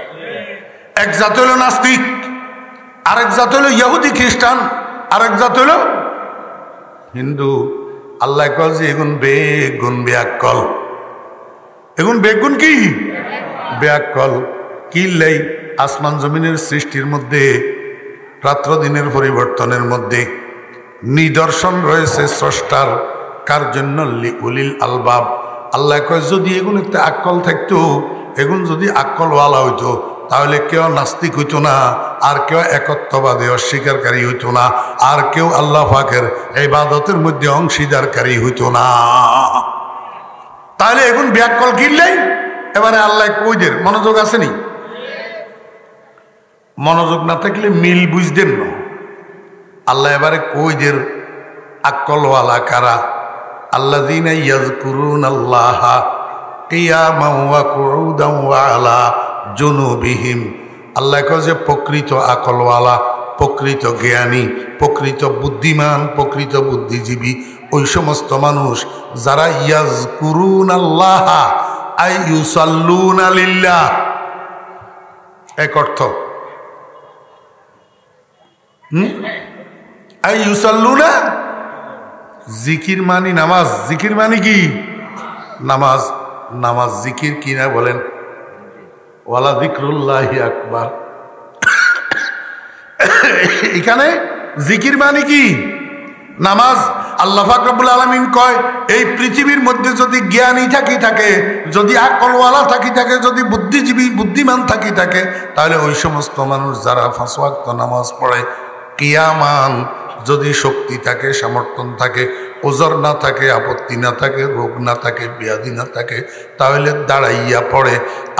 Speaker 1: এক জাত হইল নাস্তিক, আরেক জাত হইল ইহুদি খ্রিস্টান, আরেক জাত হইল হিন্দু। আল্লাহ কয় যে এগুন বেগুন বেয়াক্কল, এগুন বেগুন কি বেয়াক্কল। কি লাই? আসমান জমিনের সৃষ্টির মধ্যে, রাত্র দিনের পরিবর্তনের মধ্যে নিদর্শন রয়েছে স্রষ্টার। কার জন্য? উলিল আলবাব। আল্লাহ কয় যদি এগুন একটা আক্কল থাকতো, এগুন যদি আক্কলওয়ালা হইতো, তাহলে কেউ নাস্তিক হইতো না, আর কেউ একত্ববাদে অস্বীকারী হইতো না, আর কেউ আল্লাহ পাকের ইবাদতের মধ্যে অংশীদারকারী হইতো না। তাহলে এখন ব্যাকল কিনলেই এবারে আল্লাহ কইদের মনোযোগ আসেনি? মনোযোগ না থাকলে মিল বুঝতেন না। আল্লাহ এবারে কইদের আক্কলওয়ালা কারা? আল্লাযীনা ইয়াযকুরুনাল্লাহা কিয়ামান ওয়া কুউদান ওয়া আলা জুনুবিহিম। আল্লাহ কয় যে প্রকৃত আকলওয়ালা, প্রকৃত জ্ঞানী, প্রকৃত বুদ্ধিমান, প্রকৃত বুদ্ধিজীবী ওই সমস্ত মানুষ যারা ইয়াযকুরুনাল্লাহ আই ইউসাল্লুনা লিল্লাহ। এক অর্থ আই ইউসাল্লুনা, জিকির মানি নামাজ। জিকির মানি কি? নামাজ। নামাজ জিকির কিনা বলেন? ওয়ালা যিকরুল্লাহি আকবার। এখানে জিকির মানে কি? নামাজ। আল্লাহ পাক রব্বুল আলামিন কয় এই পৃথিবীর মধ্যে যদি জ্ঞানী থাকে, যদি আকলওয়ালা থাকে, যদি বুদ্ধিজীবী বুদ্ধিমান থাকে, তাহলে ওই সমস্ত মানুষ যারা 5 ওয়াক্ত নামাজ পড়ে, কিয়ামান যদি শক্তি থাকে, সমর্থন থাকে, ওজর না থাকে, আপত্তি না থাকে, রোগ না থাকে, ব্যাধি না থাকে, তাহলে দাঁড়াইয়া পড়ে।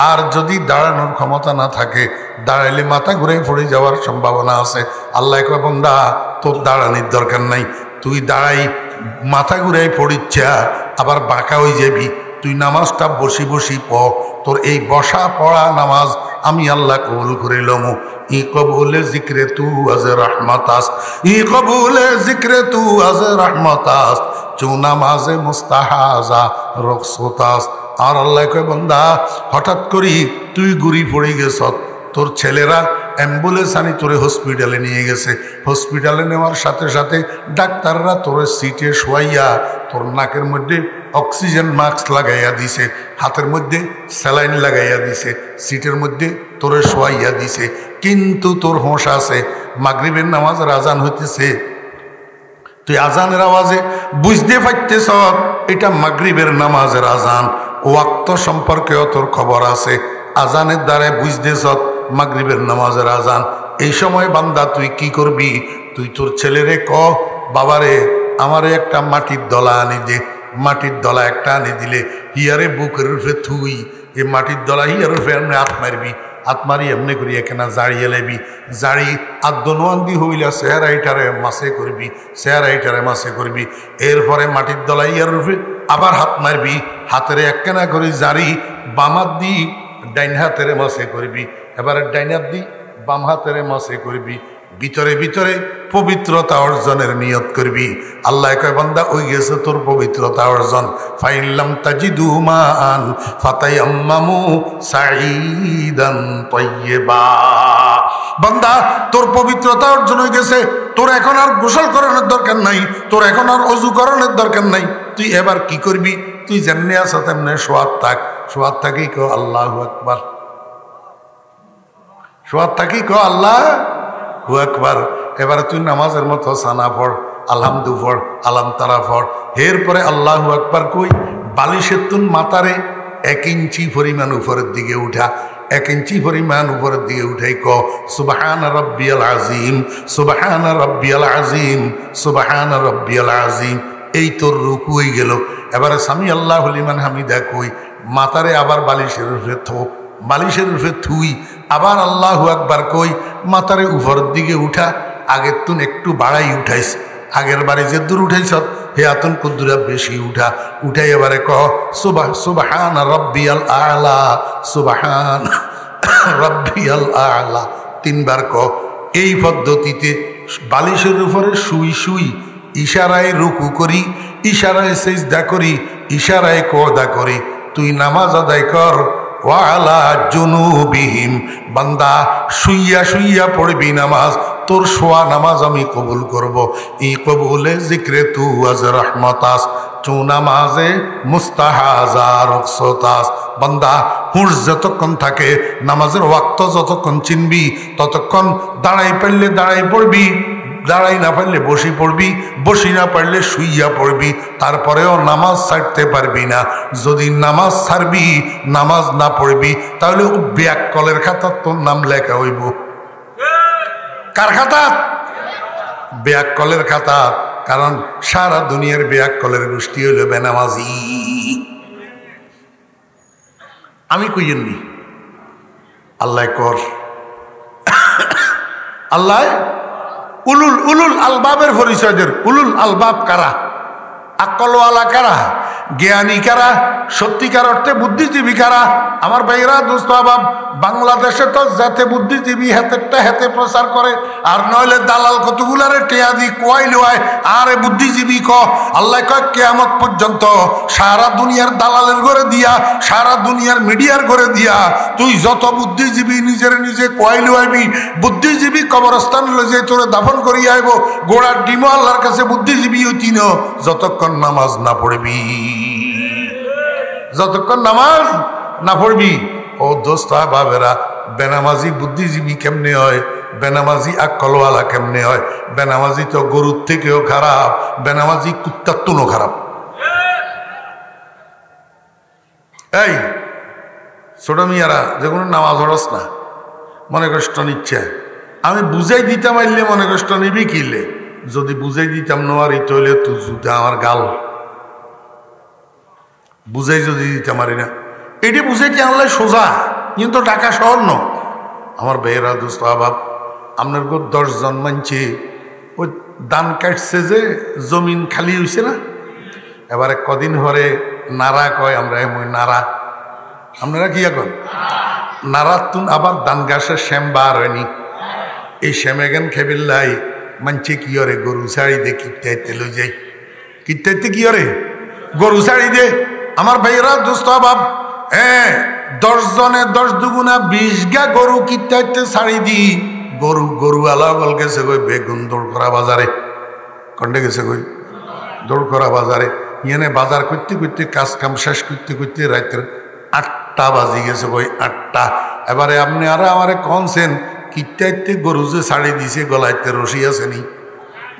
Speaker 1: আর যদি দাঁড়ানোর ক্ষমতা না থাকে, দাঁড়াইলে মাথা ঘুরে পড়ে যাওয়ার সম্ভাবনা আছে। আল্লাহ কয় বান্দা তোর দাঁড়ানোর দরকার নাই, তুই দাঁড়াই মাথা ঘুরাই পড়িচ্ছা আবার বাঁকা হয়ে যাবি, তুই নামাজটা বসি বসি পড়। তোর এই বসা পড়া নামাজ আমি আল্লাহ কবুল করে লমু। ই কবুলে জিক্রে তু আজ রহমতাস, ই কবুলে জিক্রে তু আজ রহমতাস, চু নামাজে মুস্তাহাজা রকসতাস। আর আল্লাহ কয় বান্দা হঠাৎ করি তুই গুড়ি পড়ে গেছ, তোর ছেলেরা অ্যাম্বুলেন্স আনি তোরে হসপিটালে নিয়ে গেছে। হসপিটালে নেওয়ার সাথে সাথে ডাক্তাররা তোরে সিটে শোয়াইয়া তোর নাকের মধ্যে অক্সিজেন মাস্ক লাগাইয়া দিছে, হাতের মধ্যে স্যালাইন লাগাইয়া দিছে, সিটের মধ্যে তোরে শোয়াইয়া দিছে। কিন্তু তোর হোঁশ আছে, মাগরিবের নামাজের আজান হইতেছে, তুই আজানের আওয়াজে বুঝতে পারতেছ এটা মাগরিবের নামাজের আজান। ওয়াক্ত সম্পর্কেও তোর খবর আছে, আজানের দ্বারা বুঝতেছ মাগরিবের নামাজের আজান। এই সময় বান্দা তুই কি করবি? তুই তোর ছেলেরে ক, বাবারে আমারে একটা মাটির দলা আনি দে। মাটির দলা একটা আনি দিলে হিয়ারে বুকের রূপে থুই, এ মাটির দলা হিয়ার রূপে এমনি হাত মারবি, হাত মারি এমনি করি এখানে জাড়িয়ে লেবি, জাড়ি আদনোয়ান্দি হইলা চেহারাইটারে মাসে করবি, চেহারাইটারে মাসে করবি। এরপরে মাটির দলা ইয়ার রূপে আবার হাত মারবি, হাতের একখানা করে জারি বাম হাত দি ডাইন হাতের মাসে করবি, এবারে ডাইন হাত দি বাম হাতের মাসে করবি। ভিতরে ভিতরে পবিত্রতা অর্জনের নিয়ত করবি। আল্লাহ কয় বান্দা ওই গেছে তোর পবিত্রতা অর্জন। ফাইল্লাম তাজিদু মান ফাতায়াম্মামু সাঈদান তাইয়্যিবা। বান্দা তোর পবিত্রতা অর্জন হয়ে গেছে, তোর এখন আর গোসল করানোর দরকার নাই, তোর এখন আর অজু করানোর দরকার নাই। তুই এবার কি করবি? তুই যেমনি আছো তেমনি শোয়াত থাক। শোয়াত থাকি কো আল্লাহু আকবার, শোয়াত থাকি কো আল্লাহু আকবার। এবারে তুই নামাজের মতো সানা পড়, আলহামদু পড়, আলাম তারা পড়। এরপরে আল্লাহু আকবার কই বালিশের তুন মাথারে 1 ইঞ্চি পরিমাণ উপরের দিকে উঠা, 1 ইঞ্চি পরিমাণ উপরের দিকে উঠাই ক সুবহান রাব্বিয়াল আযীম, সুবহান রাব্বিয়াল আযীম, সুবহান রাব্বিয়াল আযীম। এই তোর রুকু হয়ে গেল। এবারে সামি আল্লাহু লিমান হামিদা কই মাথারে আবার বালিশের উপরে থো, বালিশের উপরে থুই, আবার আল্লাহু আকবার কই মাথারে উপরের দিকে উঠা। আগের তুন একটু বাড়াই উঠাইস, আগের বারে যে দূর উঠাইছ হে আতুন কুদ্দুরা বেশি উঠা। উঠাই এবারে কহ সুবহান রাব্বিয়াল আ'লা, সুবহান রাব্বিয়াল আ'লা 3 বার কহ। এই পদ্ধতিতে বালিশের উপরে শুই শুই ইশারায় রুকু করি, ইশারায় সিজদা করি, ইশারায় কওদা করি তুই নামাজ আদায় কর। ওয়ালা জুনুবিহিম, বান্দা শুইয়া শুইয়া পড়বি নামাজ, তোর শোয়া নামাজ আমি কবুল করব। এই কবুলে জিক্রে তু আজ রহমতাস, চু নামাজে মুস্তাহাজা রুখসতাস। বান্দা হুঁশ যতক্ষণ থাকে, নামাজের ওয়াক্ত যতক্ষণ চিনবি, ততক্ষণ দাঁড়াই পারলে দাঁড়াই পড়বি, দাঁড়াই না পারলে বসি পড়বি, বসি না পারলে শুইয়া পড়বি। তারপরেও নামাজ ছাড়তে পারবি না। যদি নামাজ ছাড়বি, নামাজ না পড়বি, তাহলে ব্যাককলের খাতার তোর নাম লেখা হইব। কার খাতাত? ব্যাককলের খাতাত। কারণ সারা দুনিয়ার ব্যাককলের গোষ্ঠী হইল বেনামাজি। আমি কইয়েননি আল্লাহ কর, আল্লাহ উলুল উলুল আলবাবের পরিচয়দের। উলুল আলবাব কারা? আকলওয়ালা কারা? জ্ঞানী কারা? সত্যিকার অর্থে বুদ্ধিজীবী কারা? আমার ভাইরা দোস্ত আবাব, বাংলাদেশে তো যাতে বুদ্ধিজীবী হাতেরটা হাতে প্রচার করে, আর নইলে দালাল কতগুলারে টেয়া দি কোয়াই লোয়ায় আর বুদ্ধিজীবী ক। আল্লাহ কয় কিয়ামত পর্যন্ত সারা দুনিয়ার দালালের ঘরে দিয়া, সারা দুনিয়ার মিডিয়ার ঘরে দিয়া তুই যত বুদ্ধিজীবী নিজের নিজে কোয়াই লোয়াইবি, বুদ্ধিজীবী কবরস্থান লয়ে তোরে দাফন করিয়া আইব। গোড়ার ডিমো আল্লাহর কাছে বুদ্ধিজীবী হইতি না যতক্ষণ নামাজ না পড়বি, যতক্ষণ নামাজ না পড়বি। ও দোস্ত বাবেরা, বেনামাজি বুদ্ধিজীবী কেমনে হয়? বেনামাজি আকলওয়ালা কেমনে হয়? বেনামাজি তো গরুর থেকেও খারাপ, বেনামাজি কুত্তার তুনও খারাপ। এই ছোট মিয়ারা যেগুলো নামাজ হরস না, মনে কষ্ট নিচ্ছে। আমি বুঝাই দিতাম আইলে মনে কষ্ট নিবি কিলে, যদি বুঝাই দিতাম নোয়ারি তৈলে তুই জুতা আমার গাল বুঝাই যদি দিতাম পারি না। এটি বুঝাইতে আনলে সোজা, কিন্তু টাকা শহর ন। আমার বেয়েরা দোস্ত আবাব, আপনার 10 জন মানছে ওই দান কাটছে যে জমিন খালি হয়েছে না, এবারে কদিন হরে নারা কয়, আমরা এমন নারা, আপনারা কি এখন নারা তুন আবার দান গাছের শ্যাম বার হয়নি। এই শ্যামে জ্ঞান খেবিল্লাই মানছে কি হরে গরু শাড়ি দে কিটাইতে লই যাই, কিটাইতে কি হরে গরু শাড়ি দে। আমার ভাইয়েরা দোস্ত আবাব, হ্যাঁ 10 জনে 10 দুগুণা 20 গা গরু কিটাইতে শাড়ি দি। গরু গরু আলাগল গেছে কই বেগুন দৌড় করা বাজারে, কন্ডে গেছে কই দৌড় করা বাজারে। ইয়ে বাজার করতে করতে কাজ কাম শেষ করতে করতে রাতের 8টা বাজি গেছে কই 8টা। এবারে আপনি আর আমারে কনছেন কিটাইতে গরু যে শাড়ি দিছে গলাইতে রশি আছে নি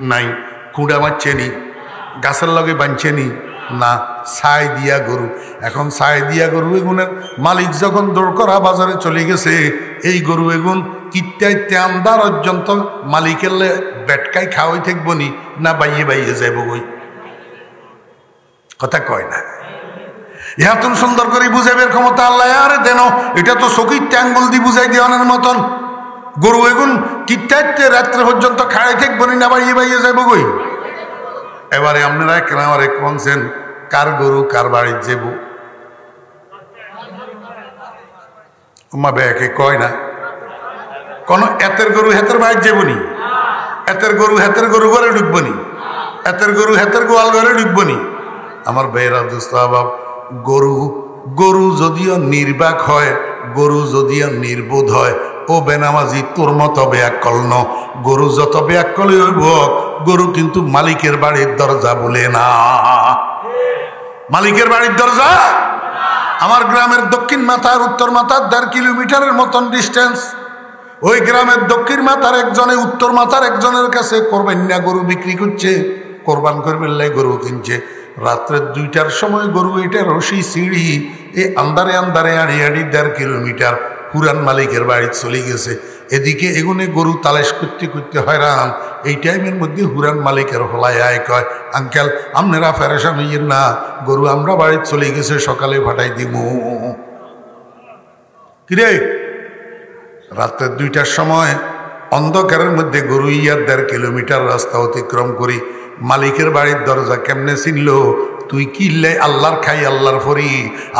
Speaker 1: নাই, খুঁড়া মারছে নি, গাছের লগে বাঁধছে নি, না, ছাই দিয়া গরু। এখন ছাই দিয়া গরু এগুনের মালিক যখন দৌড় করা বাজারে চলে গেছে, এই গরু এগুন কিত্তাইতে আন্দার পর্যন্ত মালিকের বেটকাই খাওয়াই থাকবো নি না বাইয়ে বাইয়ে যাইব গই? কথা কয় না। ইহাতুন সুন্দর করে বুঝাইবের ক্ষমতা আল্লাহ আরে দেন, এটা তো চকির ট্যাঙ্গল দিয়ে বুঝাই দেওয়ানের মতন। গরু এগুন কিত্তাইতে রাত্রে পর্যন্ত খাড়াই থাকবো নি না বাইয়ে বাইয়ে যাইব গই? এবারে আপনারা কেন আমারে কনছেন কার গরু কার বাড়ির যাবো? মা ব্যাকে কয় না কোন এতের গরু হেতের বাড়ির যাবনি, এতের গরু হেতের গরু ঘরে ঢুকবনি, এতের গরু হেতের গোয়াল ঘরে ঢুকবনি। আমার বেয়েরা দুস্তাবাব, গরু গরু যদিও নির্বাক হয়, গরু যদিও নির্বোধ হয়, ও বেনামাজি তোর মতো ব্যাকল ন। গরু যত ব্যাকলই হইব, গরু কিন্তু মালিকের বাড়ির দরজা বলে না। মালিকের বাড়ির দরজা আমার গ্রামের দক্ষিণ মাথার উত্তর মাথার 1.5 কিলোমিটারের মতন ডিস্টেন্স। ওই গ্রামের দক্ষিণ মাথার একজনে উত্তর মাথার একজনের কাছে কোরবানিয়া গরু বিক্রি করছে, কোরবান করবে গরু কিনছে। রাত্রে 2টার সময় গরু এটা রশি সিঁড়ি এই আন্দারে আন্দারে আড়ি আড়ি 1.5 কিলোমিটার পুরান মালিকের বাড়ি চলে গেছে। এদিকে এগুনে গরু তালাশ করতে করতে হয়রান। এই টাইমের মধ্যে হুরান মালিকের হলায় আয় কয়, আঙ্কেল আপনারা ফেরেশান হইয়েন না, গরু আমরা বাড়ি চলে গেছে, সকালে ফাটাই দিমু। কিরে রাত্রে 2টার সময় অন্ধকারের মধ্যে গরু 1.5 কিলোমিটার রাস্তা অতিক্রম করি মালিকের বাড়ির দরজা কেমনে চিনল? তুই কিনলে আল্লাহর খাই আল্লাহর ফরি,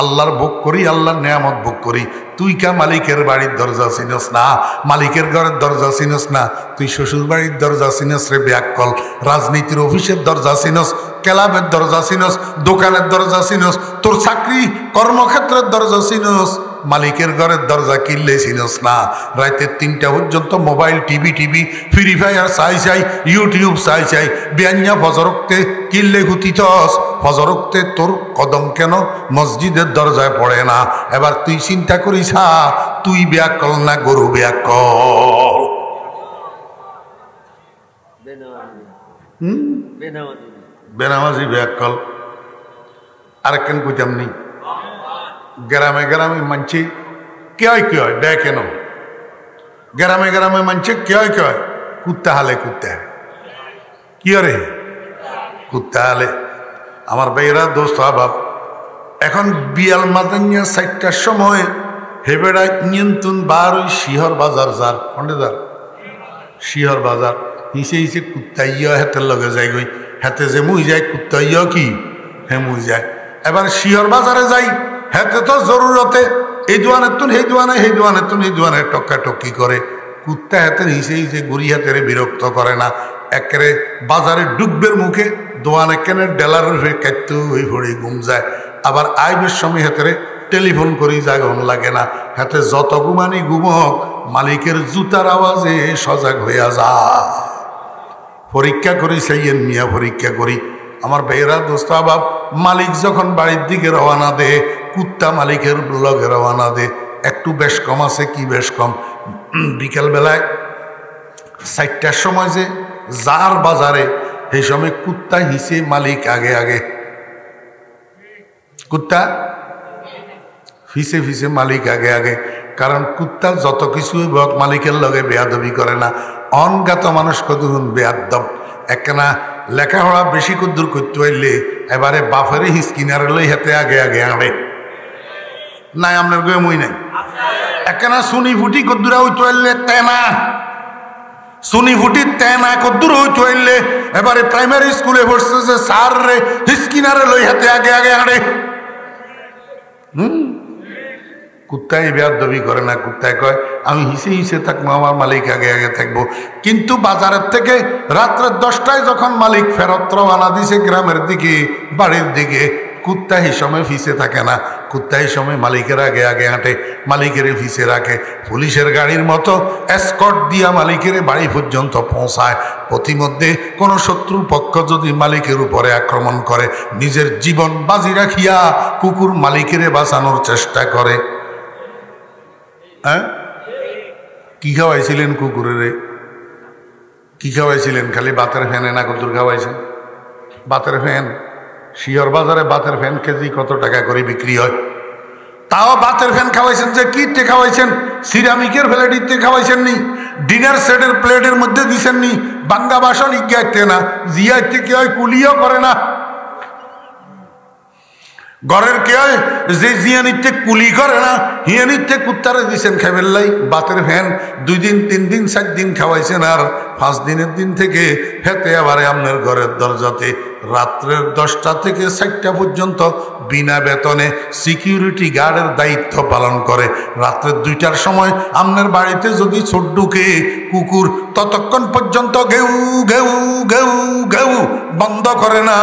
Speaker 1: আল্লাহর ভোগ করি, আল্লাহর নেয়ামত ভোগ করি। তুই কা মালিকের বাড়ির দরজা চিনস না, মালিকের ঘরের দরজা চিনস না, তুই শ্বশুর বাড়ির দরজা চিনস রে ব্যাকল। রাজনীতির অফিসের দরজা চিনস, ক্লাবের দরজা চিনস, দোকানের দরজা চিনস, তোর চাকরি কর্মক্ষেত্রের দরজা চিনস, মালিকের ঘরের দরজা কিনলে চিনস না। রাতে 3টা পর্যন্ত মোবাইল টিভি ফ্রি ফায়ার চাই, ইউটিউব চাই, বিয়ান্যা ফজরক্তে কিনলে হুতিতস, ফজরক্তে তোর কদম কেন মসজিদের দরজায় পড়ে না? এবার তুই চিন্তা করিস, তুই ব্যাকল না গরু ব্যাকল? বেনামাজি ব্যাকল। আরেকখান কইতাম নি, গ্রামে গ্রামে মানছে কে হয় ব্যয় কেন? গ্রামে গ্রামে মানছে কে হয় কুত্তা হালে, কুত্তা কি রে কুত্তা হালে। আমার ভাইয়েরা দোস্ত আবাব, এখন বিয়াল মাদানিয়া 4টার সময় হেবেড়াই নিয়ন্ত্রণ বার ওই শিহর বাজার যার কন্ডে যার শিহর বাজার হিসে হিসে কুত্তা ইয়া হাতের লগে যাই গই, হাতে যে মুই যায় কুত্তা ইয়া কি হে মুই যায়। এবার শিহর বাজারে যাই, হাতে তো জরুরতে এই দোয়ানের তুন সেই দোয়ানে, সেই দোয়ানের তুন এই দোয়ানে টক্কা টক্কি করে। কুত্তা হাতের হিসে হিসে গুড়ি হাতের বিরক্ত করে না, একেবারে বাজারে ডুববের মুখে দোয়ানে কেনে ডেলারের হয়ে কাটতে ওই ভরে ঘুম যায়। আবার আইবের সময় হাতের টেলিফোন করি জাগন লাগে না, হাতে যত ঘুমানি ঘুমক মালিকের জুতার আওয়াজে সজাগ হইয়া যায়। পরীক্ষা করি সেইয়েন মিয়া, পরীক্ষা করি। আমার ভাইয়েরা দোস্ত আবাব, মালিক যখন বাড়ির দিকে রওয়ানা দে, কুত্তা মালিকের লগে রওয়ানা দে। একটু বেশ কম আছে, কি বেশ কম? বিকেলবেলায় 4টার সময় যে যার বাজারে, সেই সময় কুত্তা হিসে মালিক আগে আগে, কুত্তা ফিসে ফিসে মালিক আগে আগে। কারণ কুত্তা যত কিছু মালিকের লগে বেয়াদবি করে না। অনগাত মানুষ কতক্ষণ বেয়াদব, একখানা লেখাপড়া বেশি কদ্দুর করতে হইলে এবারে বাফেরে হিসকিনারে লই হাতে আগে আগে আনে নাই। আপনার গয়ে মই নাই, একখানা সুনি ফুটি কদ্দুরা হইতে হইলে তেনা, সুনি ফুটি তেনা কদ্দুর হইতে হইলে এবারে প্রাইমারি স্কুলে পড়ছে যে সার রে হিসকিনারে লই হাতে আগে আগে আনে। কুত্তায় বেয়াদবি করে না, কুত্তায় কয় আমি হিসে হিসে থাকবো, আমার মালিক আগে আগে থাকবো। কিন্তু বাজারের থেকে রাত্রে 10টায় যখন মালিক ফেরত রওনা দিছে গ্রামের দিকে, বাড়ির দিকে, কুত্তা এই সময় ফিসে থাকে না। কুত্তা এই সময় মালিকের আগে আগে হাঁটে, মালিকের ফিসে রাখে। পুলিশের গাড়ির মতো এসকর্ট দিয়া মালিকের বাড়ি পর্যন্ত পৌঁছায়। প্রতিমধ্যে কোনো শত্রু পক্ষ যদি মালিকের উপরে আক্রমণ করে, নিজের জীবন বাজি রাখিয়া কুকুর মালিকের বাঁচানোর চেষ্টা করে। হ্যাঁ, কি খাওয়াইছিলেন কুকুরের? কি খাওয়াইছিলেন? খালি বাতের ফ্যানে না কদ্দুর খাওয়াইছেন? বাতের ফ্যান শিয়র বাজারে বাতের ফ্যান কেজি কত টাকা করে বিক্রি হয়? তাও বাতের ফ্যান খাওয়াইছেন যে কিতে খাওয়াইছেন? সিরামিকের প্লেটিতে খাওয়াইছেন নি? ডিনার সেটের প্লেটের মধ্যে দিছেন নি? বাঙ্গা বাসন ইজ্ঞাইতে না, জিয়াইতে কে হয় কুলিও করে না। ঘরের কে হয় যে জিয়ানিতে কুলি করে না, হিয়ানিতে কুত্তারে দিছেন খাইবেল্লাই। বাতের ফ্যান 2 দিন 3 দিন 4 দিন খাওয়াইছেন, আর 5 দিনের দিন থেকে হেতে আবারে আপনার ঘরের দরজাতে রাত্রের 10টা থেকে 4টা পর্যন্ত বিনা বেতনে সিকিউরিটি গার্ডের দায়িত্ব পালন করে। রাত্রের 2টার সময় আপনার বাড়িতে যদি ছোট ঢুকে কুকুর, ততক্ষণ পর্যন্ত ঘেউ ঘেউ ঘেউ ঘেউ বন্ধ করে না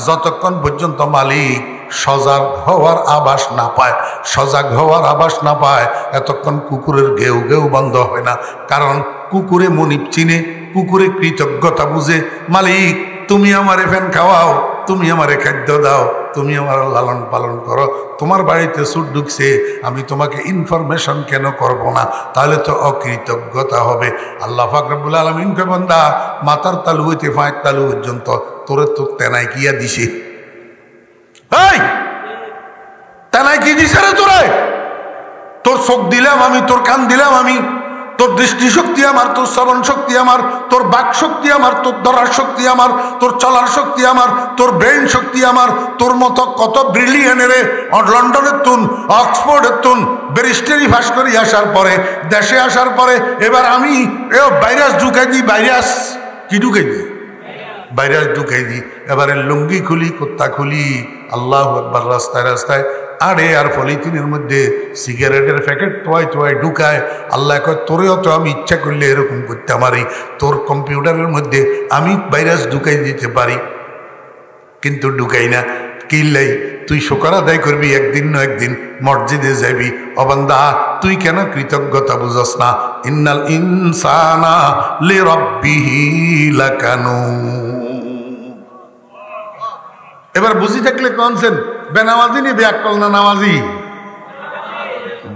Speaker 1: যতক্ষণ পর্যন্ত মালিক সজাগ হওয়ার আভাস না পায়। সজাগ হওয়ার আভাস না পায় এতক্ষণ কুকুরের ঘেউ ঘেউ বন্ধ হয় না। কারণ কুকুরে মনিব চিনে, কুকুরে কৃতজ্ঞতা বুঝে। মালিক তুমি আমারে ফ্যান খাওয়াও, তুমি আমারে খাদ্য দাও, তুমি আমার লালন পালন করো। তোমার বাড়িতে সুট ঢুকছে, আমি তোমাকে ইনফরমেশন কেন করব না? তাহলে তো অকৃতজ্ঞতা হবে। আল্লাহ পাক রব্বুল আলামিনকে বান্দা মাথার তালু হইতে পায়ের তালু পর্যন্ত তোরে তো তেনাই কিয়া দিছে। এই তেনাই কি দিছে রে তোরে? তোর চোখ দিলাম আমি, তোর কান দিলাম আমি, তোর দৃষ্টিশক্তি আমার, তোর শ্রবণ শক্তি আমার, তোর বাক শক্তি আমার, তোর ধরার শক্তি আমার, তোর চলার শক্তি আমার, তোর ব্রেন শক্তি আমার। তোর মতো কত ব্রিলিয়ানেরে লন্ডনের তুন, অক্সফোর্ডের তুন ব্যারিস্টারি পাস করি আসার পরে, দেশে আসার পরে এবার আমি ভাইরাস ঢুকাই দিই। ভাইরাস কি ঢুকাই দিই? ভাইরাস ঢুকাই দিই। এবারে লুঙ্গি খুলি, কুত্তা খুলি, আল্লাহু আকবার, রাস্তায় রাস্তায় আড়ে আর পলিথিনের মধ্যে সিগারেটের প্যাকেট তোয়াই তোয়াই ঢুকায়। আল্লাহ কয় তোরেও তো আমি ইচ্ছা করলে এরকম করতে পারি, তোর কম্পিউটারের মধ্যে আমি ভাইরাস ঢুকাই দিতে পারি, কিন্তু ঢুকাই না। কিল্লাই তুই শুকর আদায় করবি, একদিন না একদিন মসজিদে যাবি। অবান্দা তুই কেন কৃতজ্ঞতা বুঝস না? ইন্নাল ইনসানা লিরাব্বিহি লাকানুদ। এবার বুঝি থাকলে কনছেন বেনামাজি নি ব্যাকল না নামাজি?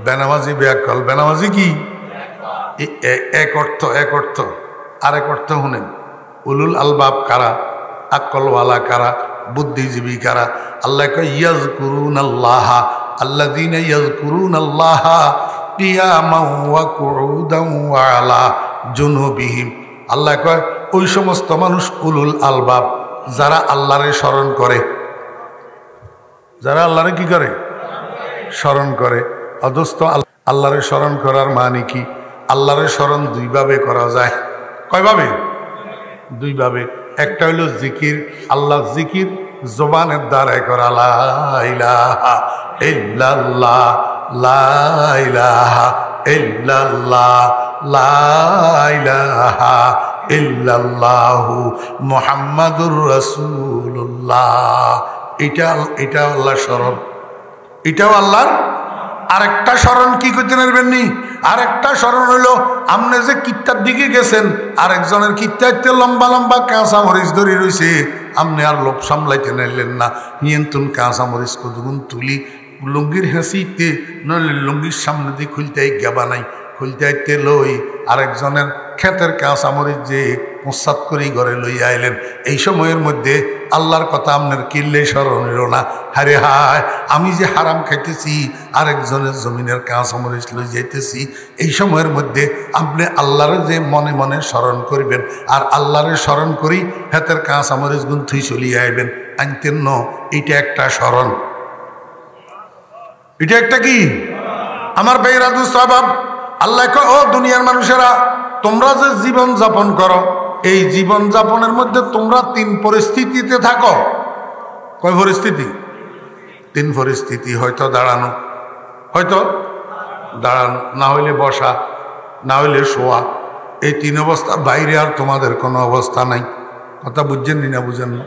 Speaker 1: বেনামাজি ব্যাকল। বেনামাজি কি? এক অর্থ, এক অর্থ। আরেক অর্থ শুনেন, উলুল আলবাব কারা? আকলওয়ালা কারা? বুদ্ধিজীবী কারা? আল্লাহ কয় ইয়াযকুরুনাল্লাহা, আল্লাযীনা ইয়াযকুরুনাল্লাহা কিয়ামান ওয়া কুউদান ওয়া আলা জুনুবিহিম। আল্লাহ কয় ওই সমস্ত মানুষ উলুল আলবাব যারা আল্লাহরে স্মরণ করে। যারা আল্লাহরে কি করে? স্মরণ করে। অদস্ত আল্লাহরে স্মরণ করার মানে কি? আল্লাহরে স্মরণ 2 ভাবে করা যায়। কয়ভাবে? 2 ভাবে। একটা হইল জিকির, আল্লাহ জিকির জবানের দ্বারাই করা, লা ইলাহা ইল্লাল্লাহ, লা ইলাহা ইল্লাল্লাহ, লা ইলাহা ইল্লাল্লাহু মুহাম্মাদুর রাসূলুল্লাহ। এটা আল্লাহর স্মরণ, এটাও আল্লাহর। আরেকটা স্মরণ কি করতে পারবেন নি? আরেকটা স্মরণ হইলো আপনি যে কিত্তার দিকে গেছেন, আরেকজনের কিত্তাইতে লম্বা লম্বা কাঁচা মরিচ ধরে রয়েছে, আপনি আর লোভ সামলাইতে নাইলেন না, নিয়ন্ত্রণ কাঁচা মরিচ কতগুণ তুলি লুঙ্গির হেঁচিতে, নইলে লুঙ্গির সামনে দিয়ে খুলতে গেবা নাই, খুলতে আইতে লই আরেকজনের ক্ষেতের কাঁচা মরিচ যে প্রস্তাব করেই ঘরে লই আইলেন। এই সময়ের মধ্যে আল্লাহর কথা আপনার কিল্লে স্মরণ হইল না। হারে হায়, আমি যে হারাম খাইতেছি, আরেকজনের জমিনের কাঁচা মরিচ লই যাইতেছি। এই সময়ের মধ্যে আপনি আল্লাহরে যে মনে মনে স্মরণ করবেন, আর আল্লাহরে স্মরণ করি হাতের কাঁচা মরিচ গুণ থুই চলিয়ে আইবেন আনতেন ন। এইটা একটা স্মরণ। এটা একটা কি আমার বেরাদু সাবাব। আল্লাহ কয় ও দুনিয়ার মানুষেরা, তোমরা যে জীবন যাপন করো, এই জীবন যাপনের মধ্যে তোমরা 3 পরিস্থিতিতে থাকো। কয় পরিস্থিতি? 3 পরিস্থিতি। হয়তো দাঁড়ানো, হয়তো দাঁড়ানো, না হইলে বসা, না হইলে শোয়া। এই 3 অবস্থার বাইরে আর তোমাদের কোনো অবস্থা নাই। কথা বুঝছেন না? বুঝেন না?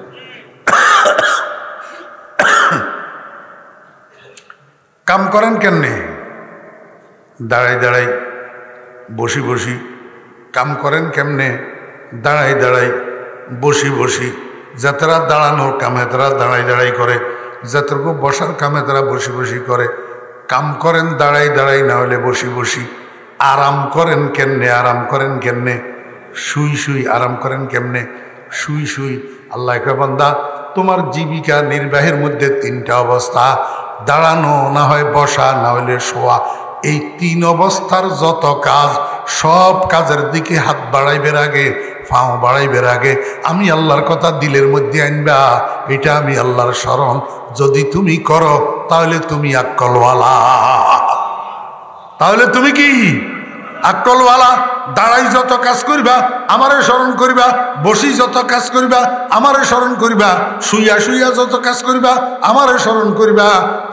Speaker 1: কাম করেন কেমনে? দাঁড়াই দাঁড়াই, বসি বসি। কাম করেন কেমনে? দাঁড়াই দাঁড়াই, বসি বসি। যাত্রা দাঁড়ানোর কামে তারা দাঁড়াই দাঁড়াই করে, যাত্রকু বসার কামে তারা বসি বসি করে। কাম করেন দাঁড়াই দাঁড়াই, না হলে বসি বসি। আরাম করেন কেমনে? আরাম করেন কেমনে? শুই শুই। আরাম করেন কেমনে? শুই শুই। আল্লাহ কয় বান্দা তোমার জীবিকা নির্বাহের মধ্যে তিনটা অবস্থা, দাঁড়ানো, না হয় বসা, না হলে শোয়া। এই তিন অবস্থার যত কাজ, সব কাজের দিকে হাত বাড়াইবের আগে, পাও বাড়াইবের আগে আমি আল্লাহর কথা দিলের মধ্যে আনবা, এটা আমি আল্লাহর স্মরণ যদি তুমি করো তাহলে তুমি আক্কলওয়ালা। তাহলে তুমি কি আক্কলওয়ালা? দাঁড়াই যত কাজ করিবা আমারে স্মরণ করিবা, বসি যত কাজ করিবা আমারে স্মরণ করিবা, শুইয়া শুইয়া যত কাজ করিবা আমারে স্মরণ করিবা।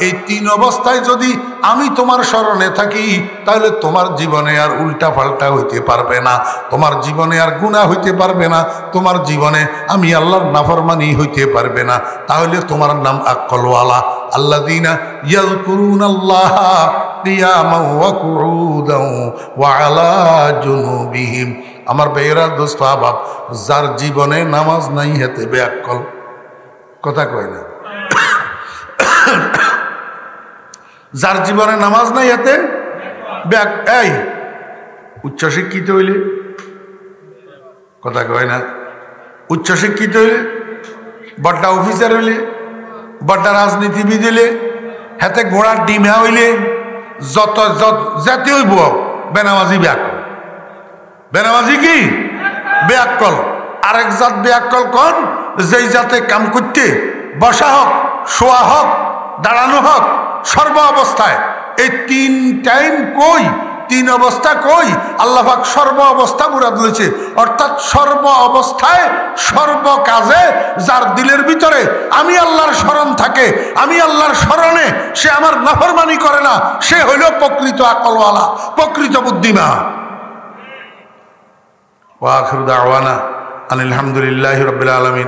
Speaker 1: এই তিন অবস্থায় যদি আমি তোমার স্মরণে থাকি তাহলে তোমার জীবনে আর উল্টা পাল্টা হইতে পারবে না, তোমার জীবনে আর গুনাহ হইতে পারবে না, তোমার জীবনে আমি আল্লাহর নাফরমানি হইতে পারবে না। তাহলে তোমার নাম আক্কলওয়ালা। আল্লাযীনা ইয়াযকুরুনাল্লাহ কিয়ামান ওয়া কুউদান ওয়া আলা জুনুবিহিম। আমার ভাইয়েরা, দোস্ত, আহবাব, যার জীবনে নামাজ নাই হেতে বেআক্কল। কথা কয় না? যার জীবনে নামাজ নাই হেতে এই উচ্চশিক্ষিত হইলে, কথা কয় না, উচ্চশিক্ষিত হইলে, বড়টা অফিসার হইলে, বড়টা রাজনীতিবিদ হইলে, হাতে ঘোড়ার ডিমা হইলে, যত জাতি হইব বেনামাজি বেআক্কল। বেনামাজি কি বেআক্কল। আরেক জাত বেআক্কল কোন? যেই জাতে কাম করতে, বসা হোক, শোয়া হোক, দাঁড়ানো হোক, সর্ব অবস্থায় এই তিন টাইম কই, তিন অবস্থা কই? আল্লাহ পাক সর্ব অবস্থা মুরাদ লইছে, অর্থাৎ সর্ব অবস্থায় সর্ব কাজে যার দিলের ভিতরে আমি আল্লাহর স্মরণ থাকে, আমি আল্লাহর স্মরণে সে আমার নাফরমানি করে না, সে হইল প্রকৃত আকলওয়ালা, প্রকৃত বুদ্ধিমান। ওয়া আখিরু দাওয়ানা আনিল হামদুলিল্লাহি রাব্বিল আলামিন।